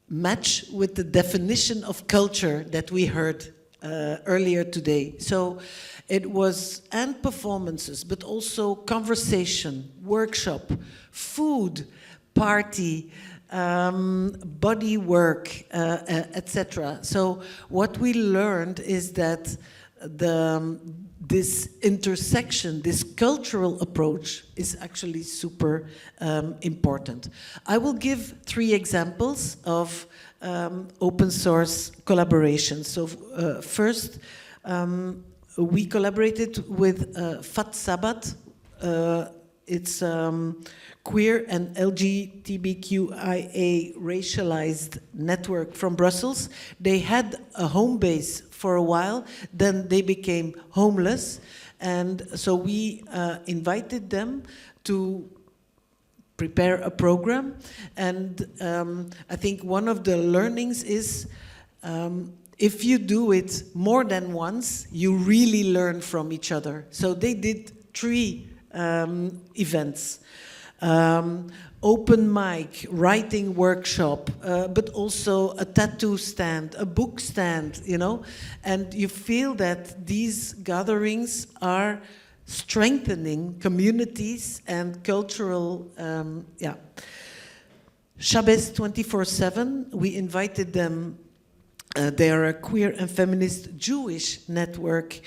match with the definition of culture that we heard earlier today. So it was, and performances, but also conversation, workshop, food, party, body work, etc. So what we learned is that this intersection, this cultural approach is actually super important. I will give 3 examples of open source collaborations. So first, we collaborated with Fat Sabbath. It's queer and LGBTQIA racialized network from Brussels. They had a home base for a while, then they became homeless, and so we invited them to prepare a program. And I think one of the learnings is if you do it more than once, you really learn from each other. So they did 3 events. Open mic, writing workshop, but also a tattoo stand, a book stand, you know, and you feel that these gatherings are strengthening communities and cultural, Chabez 24/7, we invited them, they are a queer and feminist Jewish network,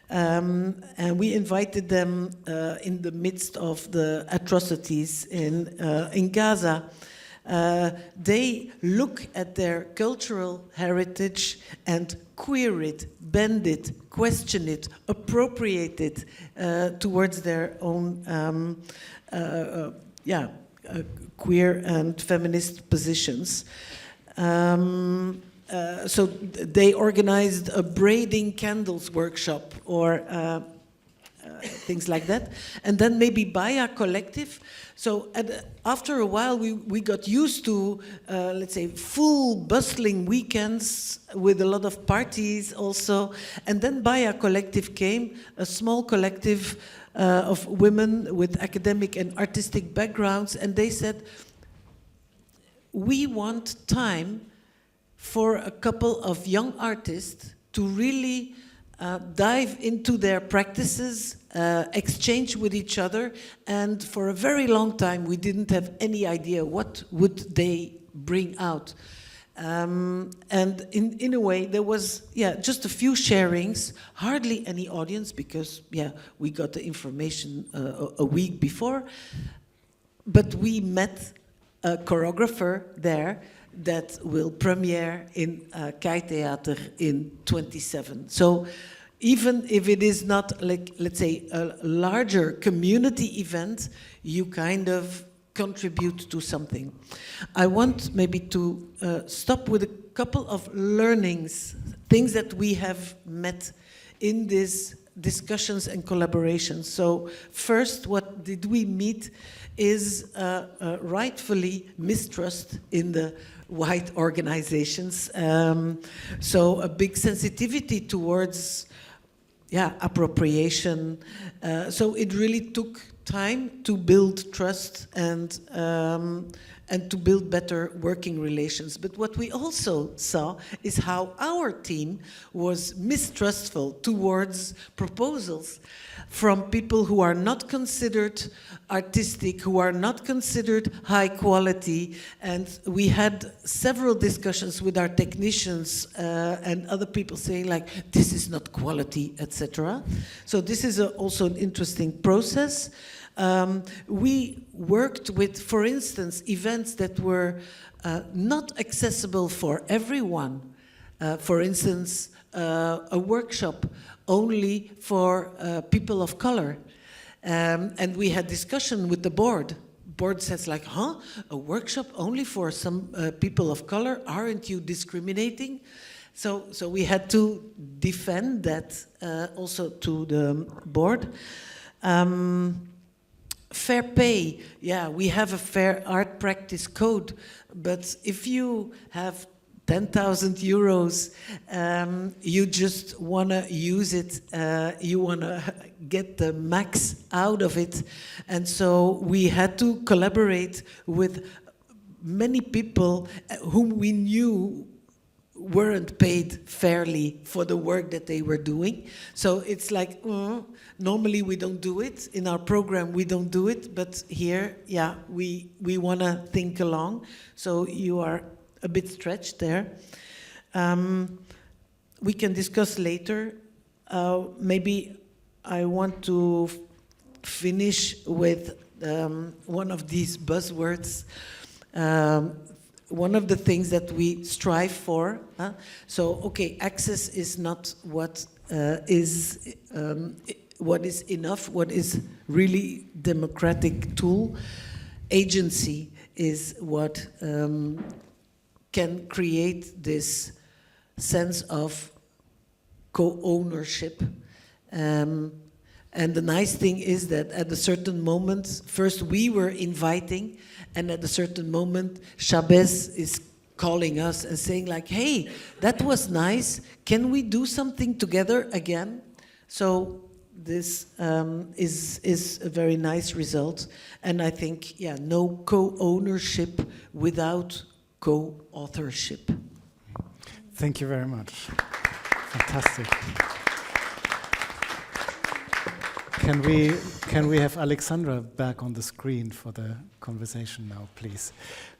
and we invited them in the midst of the atrocities in Gaza. They look at their cultural heritage and queer it, bend it, question it, appropriate it towards their own queer and feminist positions. So they organized a braiding candles workshop or things like that. And then maybe Baya Collective. So after a while, we got used to, let's say, full bustling weekends with a lot of parties also. And then Baya Collective came, a small collective of women with academic and artistic backgrounds. And they said, we want time for a couple of young artists to really dive into their practices, exchange with each other, and for a very long time we didn't have any idea what would they bring out. And in a way there was just a few sharings, hardly any audience, because we got the information a week before, but we met a choreographer there that will premiere in KAAI Theater in 27. So even if it is not, like, let's say, a larger community event, you kind of contribute to something. I want maybe to stop with a couple of learnings, things that we have met in these discussions and collaborations. So first, what did we meet is rightfully mistrust in the white organizations. So a big sensitivity towards appropriation. So it really took time to build trust and to build better working relations. But what we also saw is how our team was mistrustful towards proposals from people who are not considered artistic, who are not considered high quality. And we had several discussions with our technicians and other people saying like, this is not quality, etc. So this is also an interesting process. We worked with, for instance, events that were not accessible for everyone. For instance, a workshop only for people of color. And we had discussion with the board. Board says like, huh? A workshop only for some people of color? Aren't you discriminating? So we had to defend that also to the board. Fair pay, yeah, we have a fair art practice code, but if you have 10,000 euros, you just want to use it, you want to get the max out of it. And so we had to collaborate with many people whom we knew weren't paid fairly for the work that they were doing. So it's like, normally we don't do it. In our program, we don't do it. But here, yeah, we want to think along. So you are a bit stretched there. We can discuss later. Maybe I want to finish with one of these buzzwords. One of the things that we strive for. So, okay, access is not what is enough, what is really democratic tool. Agency is what can create this sense of co-ownership. And the nice thing is that at a certain moment, first we were inviting, and at a certain moment, Chavez is calling us and saying like, hey, that was nice. Can we do something together again? So this is a very nice result. And I think, yeah, no co-ownership without co-authorship. Thank you very much. Fantastic. Can we have Alexandra back on the screen for the conversation now, please?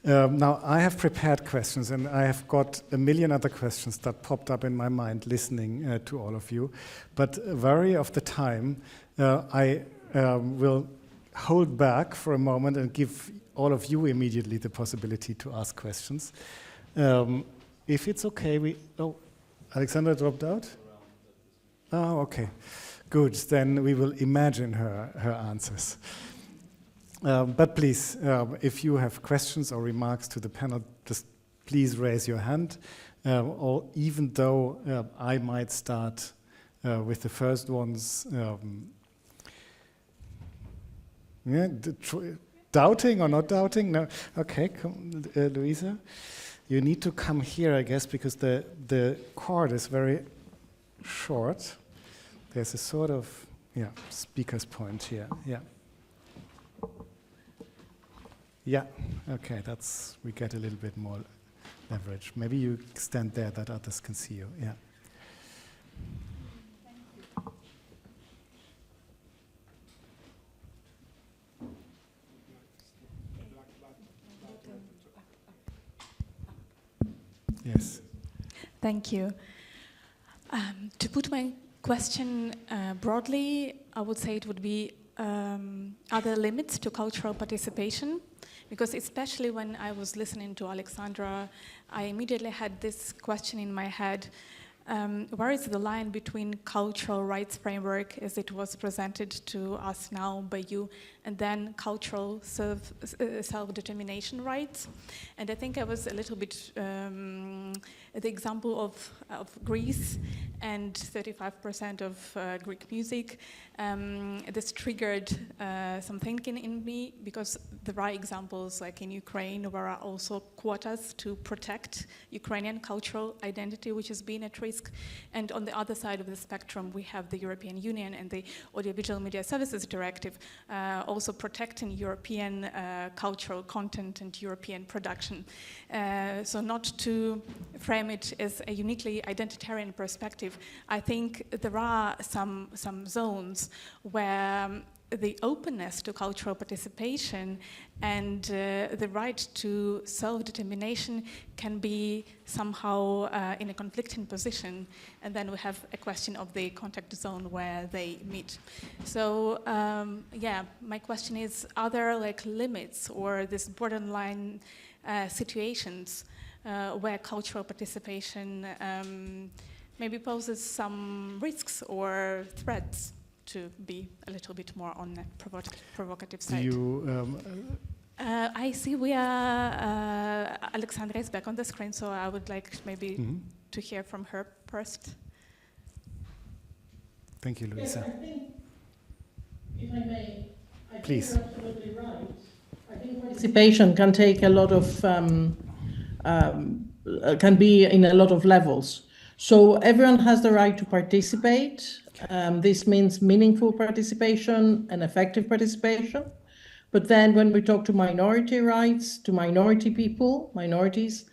Now, I have prepared questions, and I have got a million other questions that popped up in my mind listening to all of you. But vary of the time, I will hold back for a moment and give all of you immediately the possibility to ask questions. If it's okay, Alexandra dropped out? Oh, okay. Good, then we will imagine her answers. But please, if you have questions or remarks to the panel, just please raise your hand. Or even though I might start with the first ones, doubting or not doubting? No. Okay, come, Luisa. You need to come here, I guess, because the cord is very short. There's a sort of, speaker's point here, Yeah, okay, we get a little bit more leverage. Maybe you stand there that others can see you, yeah. Yes. Thank you. To put my question broadly, I would say it would be are there limits to cultural participation? Because especially when I was listening to Alexandra, I immediately had this question in my head. where is the line between cultural rights framework as it was presented to us now by you, and then cultural self-determination rights? And I think I was a little bit the example of Greece and 35% of Greek music. This triggered some thinking in me, because there are examples like in Ukraine where are also quotas to protect Ukrainian cultural identity, which has been at risk. And on the other side of the spectrum, we have the European Union and the Audiovisual Media Services Directive, also protecting European cultural content and European production. So not to frame it as a uniquely identitarian perspective, I think there are some zones where the openness to cultural participation and the right to self-determination can be somehow in a conflicting position, and then we have a question of the contact zone where they meet. So yeah, my question is, are there like limits or this borderline situations where cultural participation maybe poses some risks or threats, to be a little bit more on the provocative side? I see we are, Alexandra is back on the screen, so I would like maybe to hear from her first. Thank you, Luisa. Yes, I think, if I may, I Please. think you're absolutely right. I think participation can take a lot of, can be in a lot of levels. So everyone has the right to participate. This means meaningful participation and effective participation. But then when we talk to minority rights, to minority people, minorities,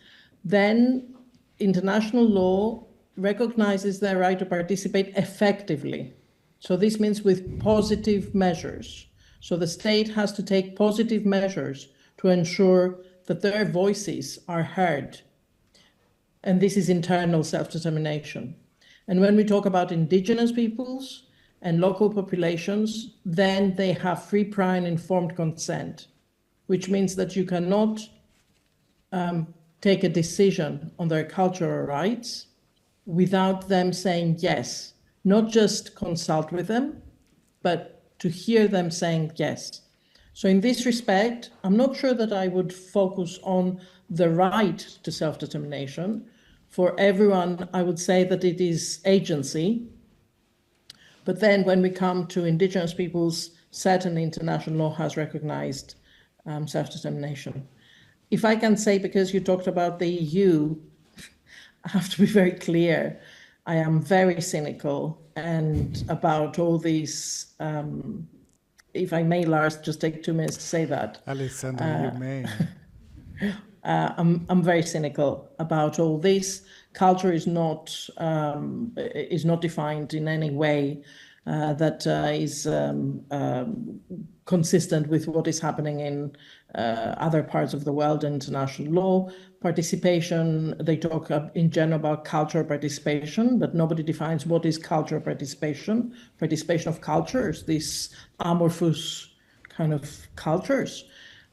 then international law recognizes their right to participate effectively. So this means with positive measures. So the state has to take positive measures to ensure that their voices are heard. And this is internal self-determination. And when we talk about indigenous peoples and local populations, then they have free, prior, and informed consent, which means that you cannot take a decision on their cultural rights without them saying yes, not just consult with them, but to hear them saying yes. So in this respect, I'm not sure that I would focus on the right to self-determination. For everyone, I would say that it is agency. But then when we come to indigenous peoples, certainly international law has recognized self-determination. If I can say, because you talked about the EU, I have to be very clear. I am very cynical and about all these, if I may, Lars, just take 2 minutes to say that. Alexandra, you may. I'm very cynical about all this. Culture is not defined in any way that is consistent with what is happening in other parts of the world and international law. Participation, they talk in general about cultural participation, but nobody defines what is cultural participation. Participation of cultures, these amorphous kind of cultures.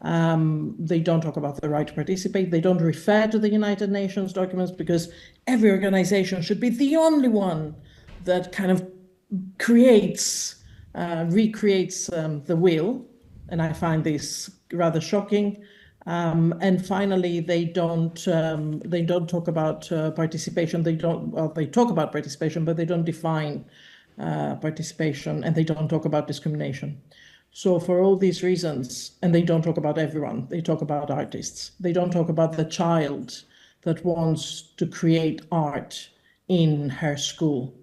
They don't talk about the right to participate. They don't refer to the United Nations documents, because every organization should be the only one that kind of recreates the wheel. And I find this rather shocking. And finally, they don't talk about participation. They talk about participation, but they don't define participation, and they don't talk about discrimination. So for all these reasons, and they don't talk about everyone, they talk about artists. They don't talk about the child that wants to create art in her school.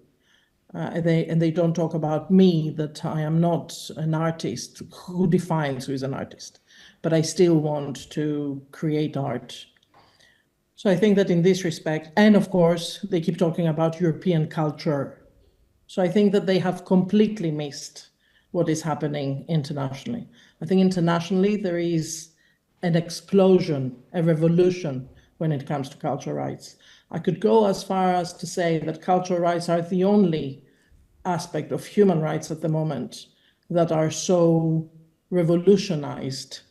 They don't talk about me, that I am not an artist. Who defines who is an artist? But I still want to create art. So I think that in this respect, and of course, they keep talking about European culture. So I think that they have completely missed what is happening internationally. I think internationally there is an explosion, a revolution when it comes to cultural rights. I could go as far as to say that cultural rights are the only aspect of human rights at the moment that are so revolutionized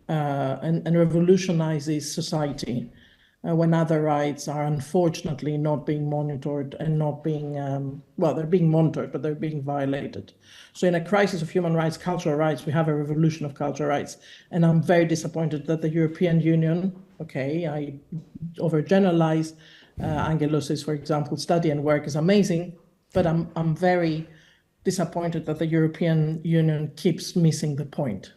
and revolutionizes society. when other rights are unfortunately not being monitored and not being, well, they're being monitored, but they're being violated. So in a crisis of human rights, cultural rights, we have a revolution of cultural rights. And I'm very disappointed that the European Union, okay, I overgeneralize, Angelos's, for example, study and work is amazing, but I'm very disappointed that the European Union keeps missing the point.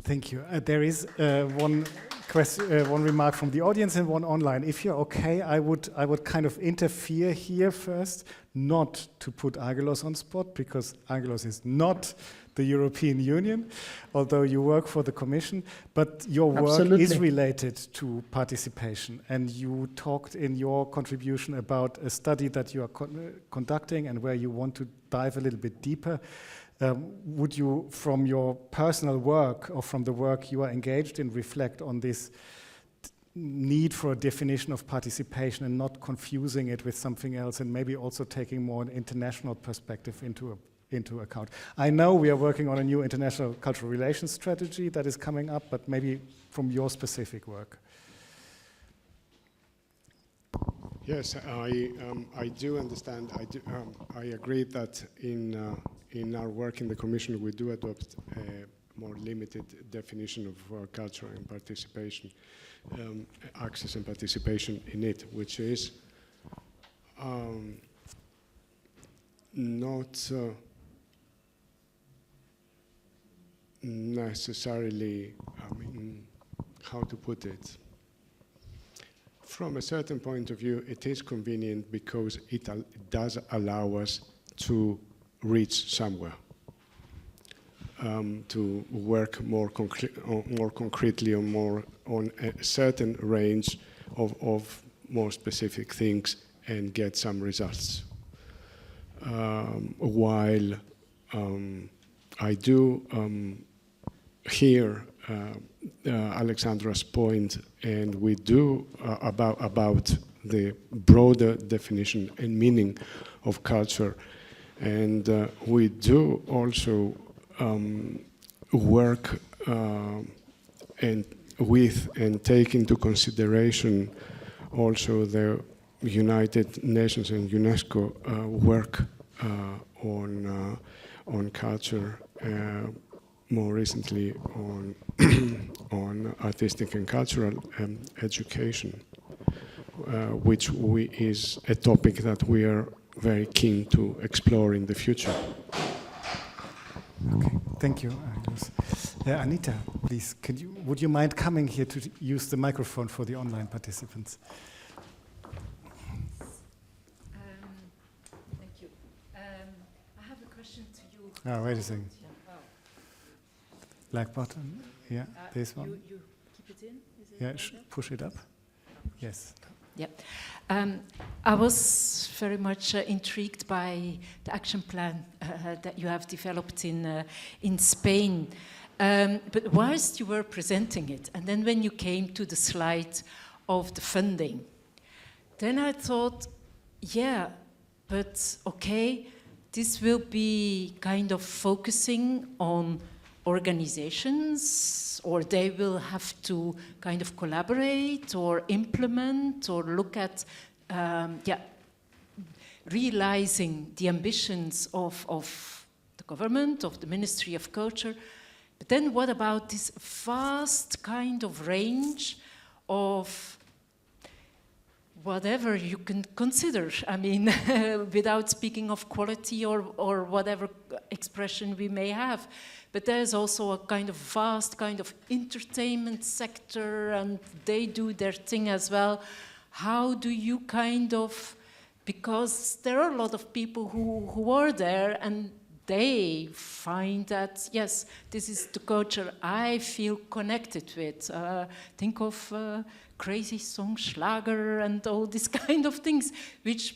Thank you. There is one remark from the audience and one online. If you're okay, I would kind of interfere here first, not to put Angelos on spot, because Angelos is not the European Union, although you work for the Commission, but your work Absolutely. is related to participation. And you talked in your contribution about a study that you are conducting and where you want to dive a little bit deeper. Would you, from your personal work or from the work you are engaged in, reflect on this need for a definition of participation and not confusing it with something else, and maybe also taking more an international perspective into account? I know we are working on a new international cultural relations strategy that is coming up, but maybe from your specific work. Yes, I do understand. I agree that in our work in the Commission, we do adopt a more limited definition of culture and participation, access and participation in it, which is not necessarily, how to put it? From a certain point of view, it is convenient because it does allow us to reach somewhere, to work more concretely or more on a certain range of more specific things and get some results. While I do hear Alexandra's point, and we do about the broader definition and meaning of culture, and we do also work and take into consideration also the United Nations and UNESCO work on culture. More recently on artistic and cultural education, which is a topic that we are very keen to explore in the future. Okay, thank you, Angelos. Anita, please, would you mind coming here to use the microphone for the online participants? Thank you. I have a question to you. Oh, wait a second. Black button, yeah, this one. You keep it in? Is it Yeah, push it up. Yes. Yeah. I was very much intrigued by the action plan that you have developed in Spain. But whilst you were presenting it, and then when you came to the slide of the funding, then I thought, yeah, but okay, this will be kind of focusing on organizations, or they will have to kind of collaborate or implement or look at realizing the ambitions of the government, of the Ministry of Culture. But then what about this vast kind of range of whatever you can consider, I mean, without speaking of quality or whatever expression we may have. But there's also a kind of vast kind of entertainment sector, and they do their thing as well. How do you kind of, because there are a lot of people who are there and they find that, yes, this is the culture I feel connected with. Think of crazy song, Schlager, and all these kind of things, which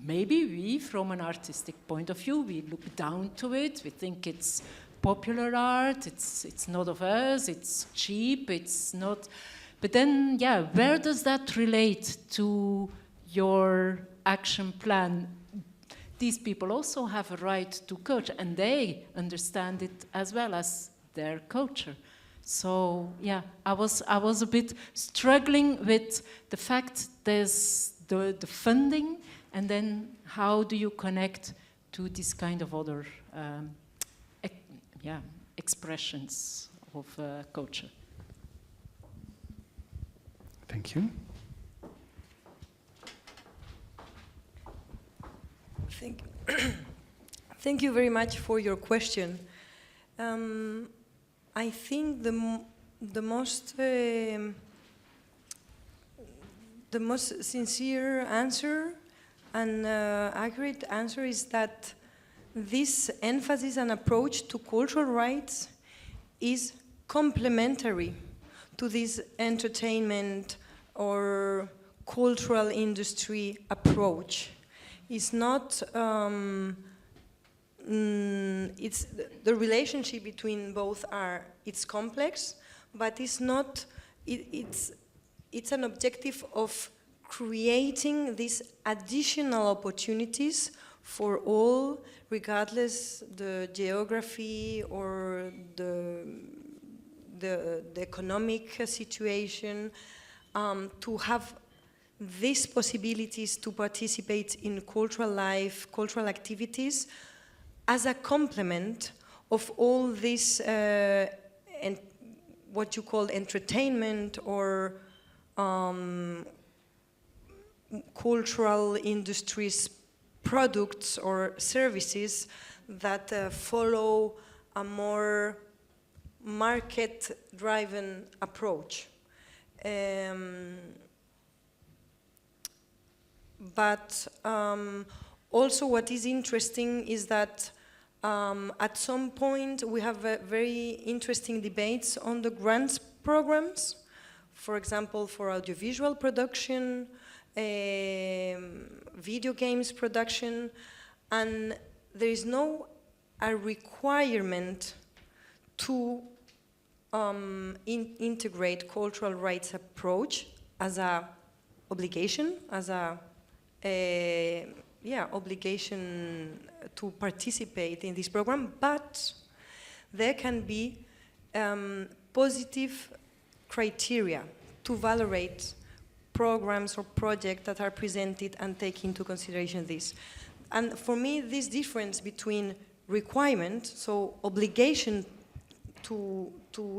maybe we, from an artistic point of view, we look down to it, we think it's popular art, it's not of us, it's cheap, it's not. But then, yeah, where does that relate to your action plan? These people also have a right to culture, and they understand it as well as their culture. So yeah, I was a bit struggling with the fact there's the funding, and then how do you connect to this kind of other expressions of culture. Thank you. Thank you very much for your question. I think the most sincere answer and accurate answer is that this emphasis and approach to cultural rights is complementary to this entertainment or cultural industry approach. It's not, it's the relationship between both it's complex, but it's not, it's an objective of creating these additional opportunities for all, regardless the geography or the economic situation, to have these possibilities to participate in cultural life, cultural activities, as a complement of all this and what you call entertainment or cultural industries products or services that follow a more market-driven approach. But also what is interesting is that at some point we have very interesting debates on the grants programs, for example, for audiovisual production, video games production, and there is no a requirement to integrate cultural rights approach as a obligation, as a obligation to participate in this program, but there can be positive criteria to validate programs or projects that are presented and take into consideration this. And for me, this difference between requirement, so obligation to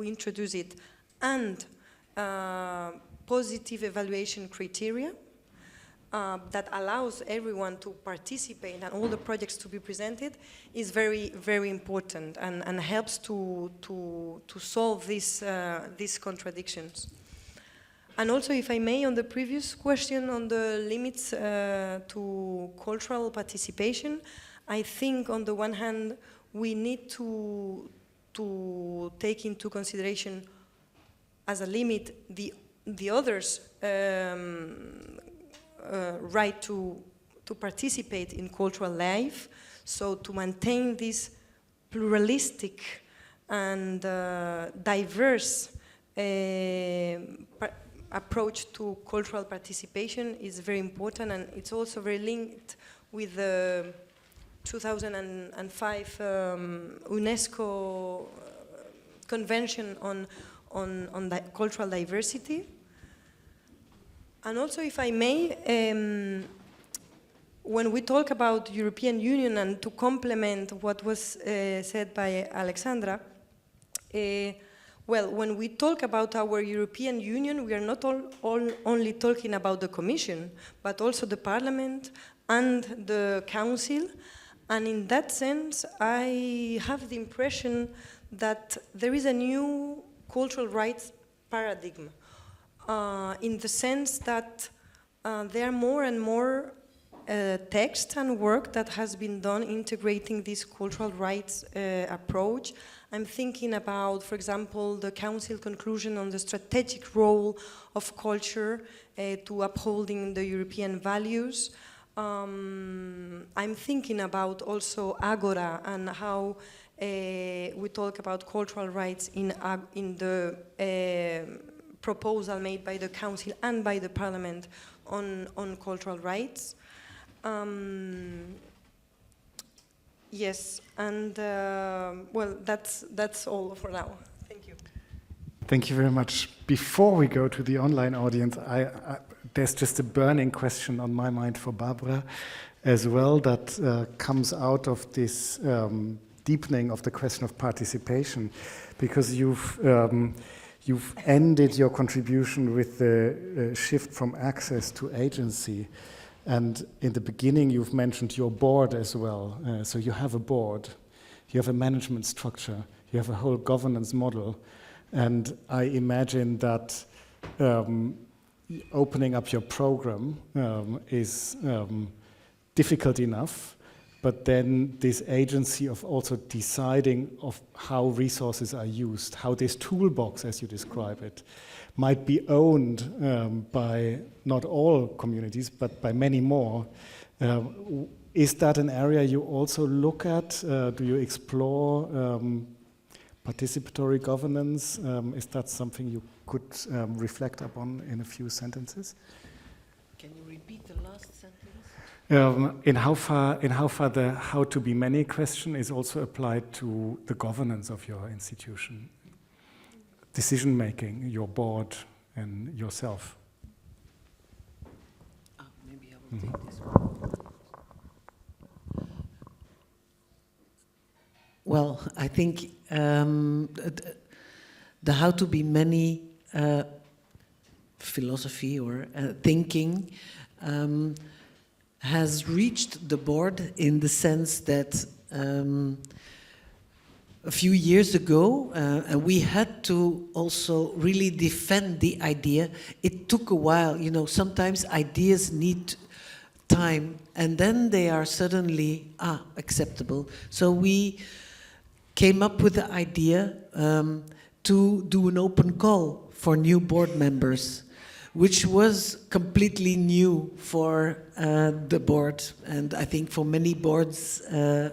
introduce it, and positive evaluation criteria that allows everyone to participate and all the projects to be presented is very, very important and helps to solve these contradictions. And also, if I may, on the previous question on the limits to cultural participation, I think on the one hand, we need to take into consideration as a limit the others' right to participate in cultural life, so to maintain this pluralistic and diverse approach to cultural participation is very important, and it's also very linked with the 2005 UNESCO Convention on cultural diversity. And also, if I may, when we talk about European Union, and to complement what was said by Alexandra, well, when we talk about our European Union, we are not only talking about the Commission, but also the Parliament and the Council. And in that sense, I have the impression that there is a new cultural rights paradigm, in the sense that there are more and more text and work that has been done integrating this cultural rights approach. I'm thinking about, for example, the Council conclusion on the strategic role of culture to upholding the European values. I'm thinking about also Agora and how we talk about cultural rights in the proposal made by the Council and by the Parliament on cultural rights. Yes, and well, that's all for now. Thank you. Thank you very much. Before we go to the online audience, there's just a burning question on my mind for Barbara as well that comes out of this deepening of the question of participation, because you've ended your contribution with the shift from access to agency. And in the beginning, you've mentioned your board as well. So you have a board, you have a management structure, you have a whole governance model. And I imagine that opening up your program is difficult enough, but then this agency of also deciding of how resources are used, how this toolbox, as you describe it, might be owned by not all communities, but by many more. Is that an area you also look at? Do you explore participatory governance? Is that something you could reflect upon in a few sentences? Can you repeat the last sentence? In how far the how to be many question is also applied to the governance of your institution, decision making, your board, and yourself. Maybe I will take this one. Well, I think the how to be many philosophy or thinking has reached the board in the sense that a few years ago, we had to also really defend the idea. It took a while, you know, sometimes ideas need time and then they are suddenly acceptable. So we came up with the idea to do an open call for new board members, which was completely new for the board, and I think for many boards of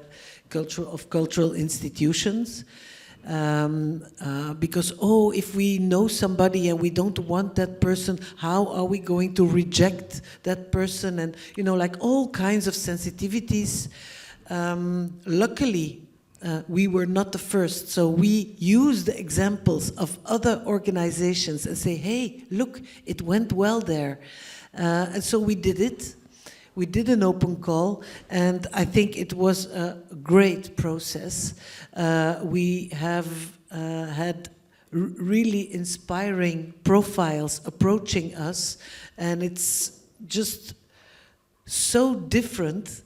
cultural institutions, because if we know somebody and we don't want that person, how are we going to reject that person? And you know, like all kinds of sensitivities. Luckily, we were not the first, so we used the examples of other organizations and say, hey, look, it went well there. And so we did it. We did an open call, and I think it was a great process. We have had really inspiring profiles approaching us, and it's just so different.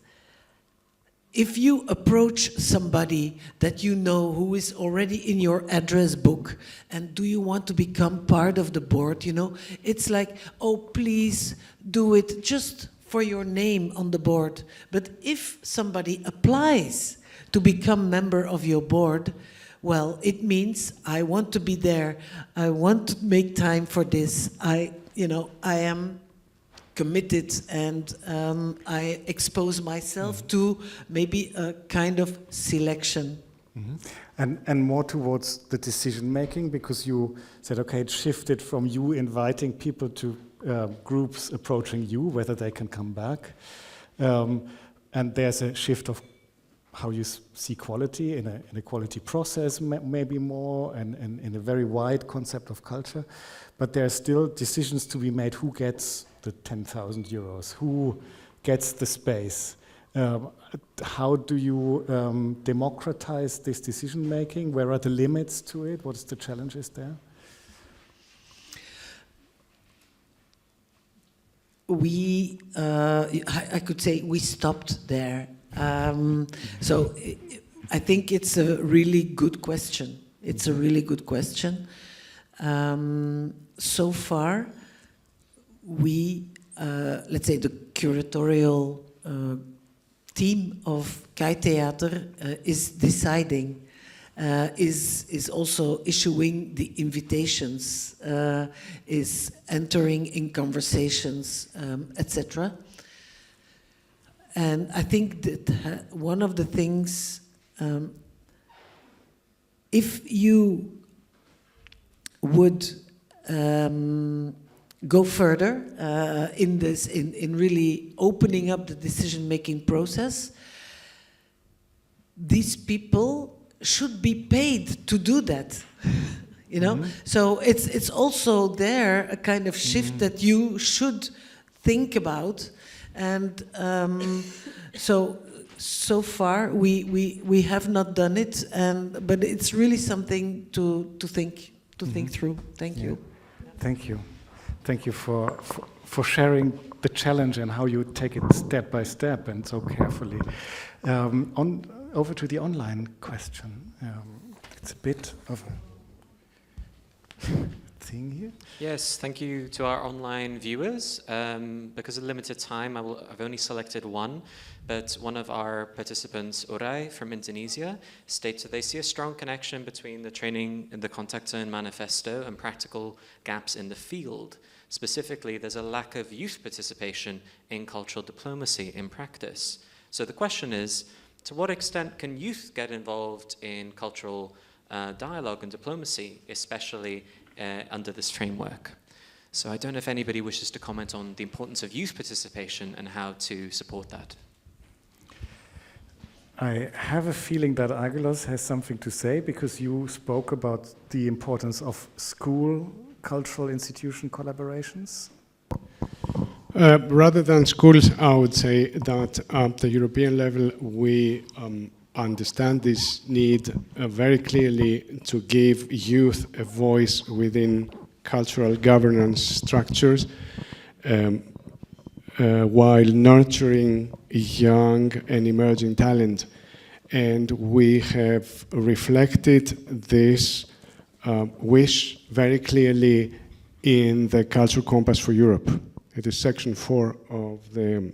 If you approach somebody that you know who is already in your address book and do you want to become part of the board, you know, it's like, oh, please do it just for your name on the board. But if somebody applies to become member of your board, well, it means I want to be there. I want to make time for this. I am committed, and I expose myself to maybe a kind of selection. Mm-hmm. And more towards the decision making, because you said, okay, it shifted from you inviting people to groups approaching you, whether they can come back. And there's a shift of how you see quality in a quality process, maybe more, and in a very wide concept of culture. But there are still decisions to be made. Who gets the 10,000 euros? Who gets the space? How do you democratize this decision making? Where are the limits to it? What is the challenges there? I could say we stopped there. So I think it's a really good question. It's a really good question. So far, we, let's say the curatorial team of KAAI Theater is deciding, is also issuing the invitations, is entering in conversations, etc. And I think that one of the things, if you would go further in this, in really opening up the decision-making process, these people should be paid to do that. you know? So it's also there a kind of shift that you should think about. And so far we have not done it, but it's really something to think through. Thank you. Thank you. Thank you for sharing the challenge and how you take it step by step and so carefully. Over to the online question. It's a bit of a thing here. Yes, thank you to our online viewers. Because of limited time, I've only selected one, but one of our participants, Uray from Indonesia, states that they see a strong connection between the training in the Contact Zone Manifesto and practical gaps in the field. Specifically, there's a lack of youth participation in cultural diplomacy in practice. So the question is, to what extent can youth get involved in cultural dialogue and diplomacy, especially under this framework? So I don't know if anybody wishes to comment on the importance of youth participation and how to support that. I have a feeling that Angelos has something to say, because you spoke about the importance of school cultural institution collaborations. Rather than schools, I would say that at the European level, we understand this need very clearly to give youth a voice within cultural governance structures, while nurturing young and emerging talent. And we have reflected this wish very clearly in the Cultural Compass for Europe. It is section 4 of the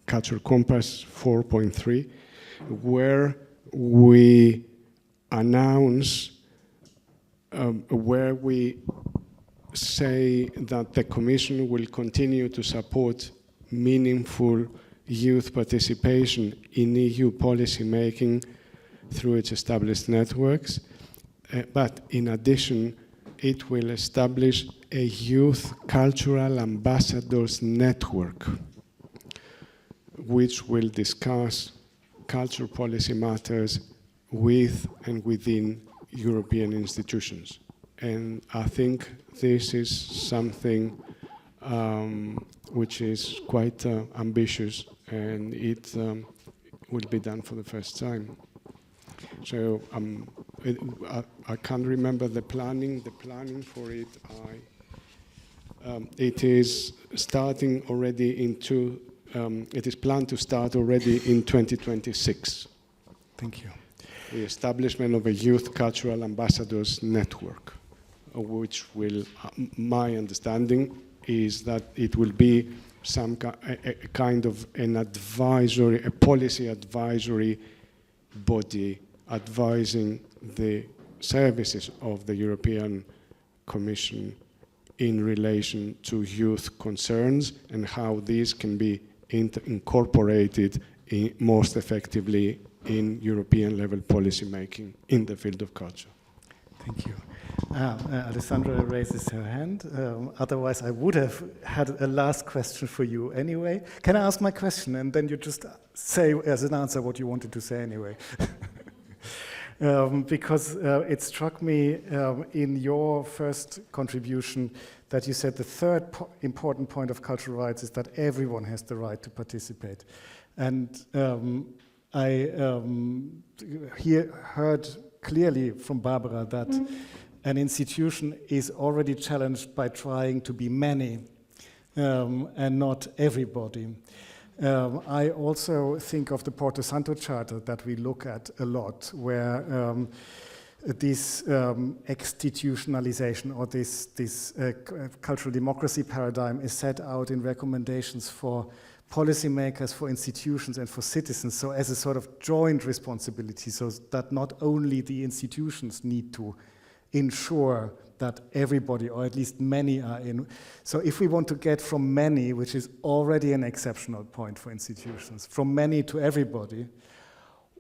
Cultural Compass 4.3, where we announce, where we say that the Commission will continue to support meaningful youth participation in EU policy making through its established networks. But in addition, it will establish a youth cultural ambassadors network, which will discuss cultural policy matters with and within European institutions. And I think this is something which is quite ambitious, and it will be done for the first time. So I can't remember the planning for it. It is starting already it is planned to start already in 2026. Thank you. The establishment of a youth cultural ambassadors network, which will, my understanding is that it will be some kind of an advisory, a policy advisory body advising the services of the European Commission in relation to youth concerns and how these can be incorporated most effectively in European level policy making in the field of culture. Thank you. Alexandra raises her hand. Otherwise, I would have had a last question for you anyway. Can I ask my question, and then you just say as an answer what you wanted to say anyway? Because it struck me in your first contribution that you said the third important point of cultural rights is that everyone has the right to participate. And I heard clearly from Barbara that an institution is already challenged by trying to be many and not everybody. I also think of the Porto Santo Charter that we look at a lot, where this institutionalization or this cultural democracy paradigm is set out in recommendations for policymakers, for institutions, and for citizens, so as a sort of joint responsibility, so that not only the institutions need to ensure that everybody, or at least many, are in. So if we want to get from many, which is already an exceptional point for institutions, from many to everybody,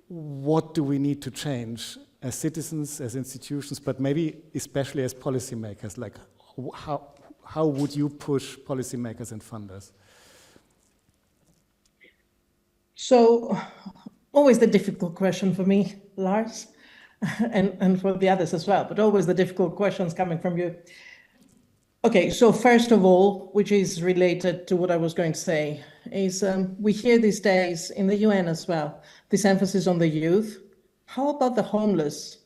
what do we need to change as citizens, as institutions, but maybe especially as policymakers? Like, how would you push policymakers and funders? So, always the difficult question for me, Lars. and for the others as well, but always the difficult questions coming from you. Okay, so first of all, which is related to what I was going to say, is we hear these days in the UN as well, this emphasis on the youth. How about the homeless?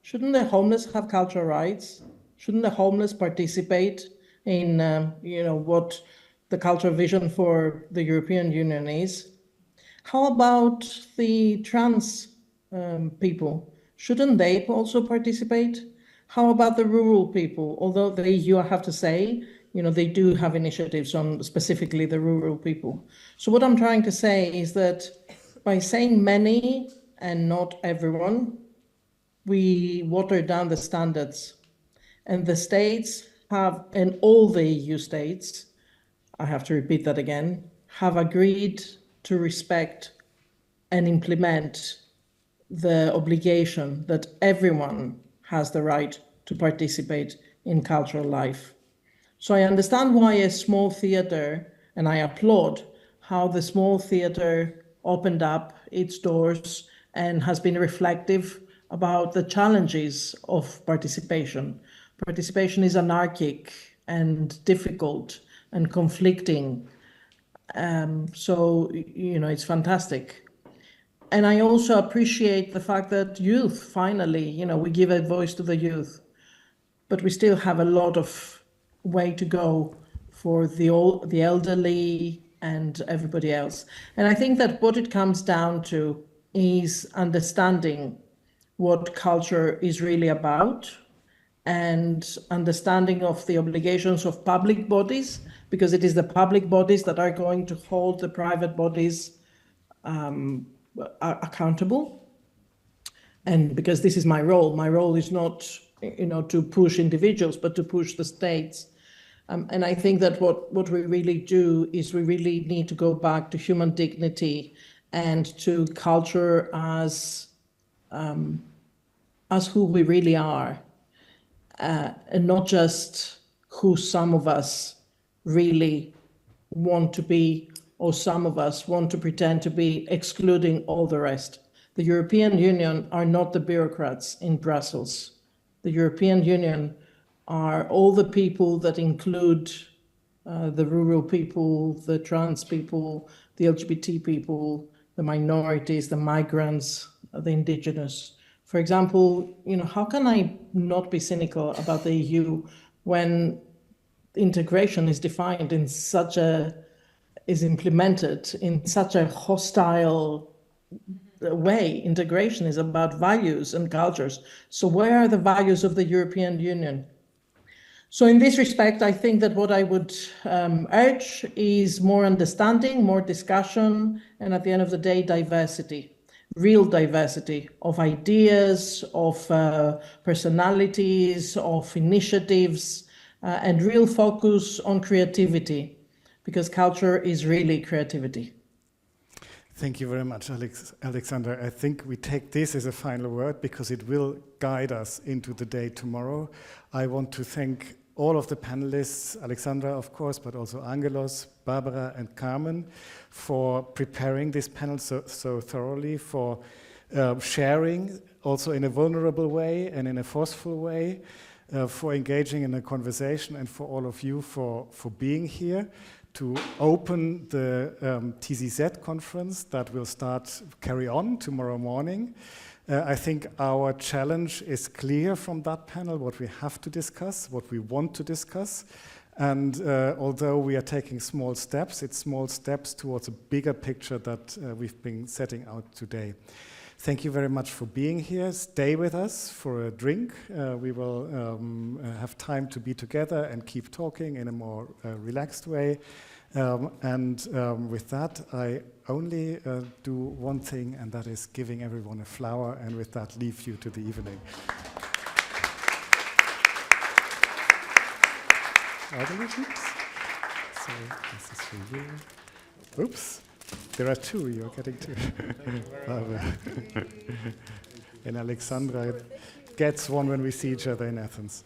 Shouldn't the homeless have cultural rights? Shouldn't the homeless participate in what the cultural vision for the European Union is? How about the trans people? Shouldn't they also participate? How about the rural people? Although the EU, I have to say, they do have initiatives on specifically the rural people. So what I'm trying to say is that by saying many and not everyone, we water down the standards. And the states have, and all the EU states, I have to repeat that again, have agreed to respect and implement the obligation that everyone has the right to participate in cultural life. So I understand why a small theater, and I applaud how the small theater opened up its doors and has been reflective about the challenges of participation. Participation is anarchic and difficult and conflicting. So, it's fantastic. And I also appreciate the fact that youth, finally, we give a voice to the youth, but we still have a lot of way to go for the elderly and everybody else. And I think that what it comes down to is understanding what culture is really about and understanding of the obligations of public bodies, because it is the public bodies that are going to hold the private bodies accountable. And because this is my role is not, to push individuals, but to push the states. And I think that what we really do is we really need to go back to human dignity and to culture as who we really are, and not just who some of us really want to be, or some of us want to pretend to be, excluding all the rest. The European Union are not the bureaucrats in Brussels. The European Union are all the people that include the rural people, the trans people, the LGBT people, the minorities, the migrants, the indigenous. For example, how can I not be cynical about the EU when integration is defined in is implemented in such a hostile way? Integration is about values and cultures. So where are the values of the European Union? So in this respect, I think that what I would urge is more understanding, more discussion, and at the end of the day, diversity. Real diversity of ideas, of personalities, of initiatives, and real focus on creativity, because culture is really creativity. Thank you very much, Alexandra. I think we take this as a final word because it will guide us into the day tomorrow. I want to thank all of the panelists, Alexandra, of course, but also Angelos, Barbara, and Carmen, for preparing this panel so thoroughly, for sharing also in a vulnerable way and in a forceful way, for engaging in a conversation, and for all of you for being here to open the TCZ conference that will carry on tomorrow morning. I think our challenge is clear from that panel, what we have to discuss, what we want to discuss. And although we are taking small steps, it's small steps towards a bigger picture that we've been setting out today. Thank you very much for being here. Stay with us for a drink. We will have time to be together and keep talking in a more relaxed way. With that, I only do one thing, and that is giving everyone a flower, and with that, leave you to the evening. So this is for you. Oops, there are two. You're getting two. And Alexandra gets one when we see each other in Athens.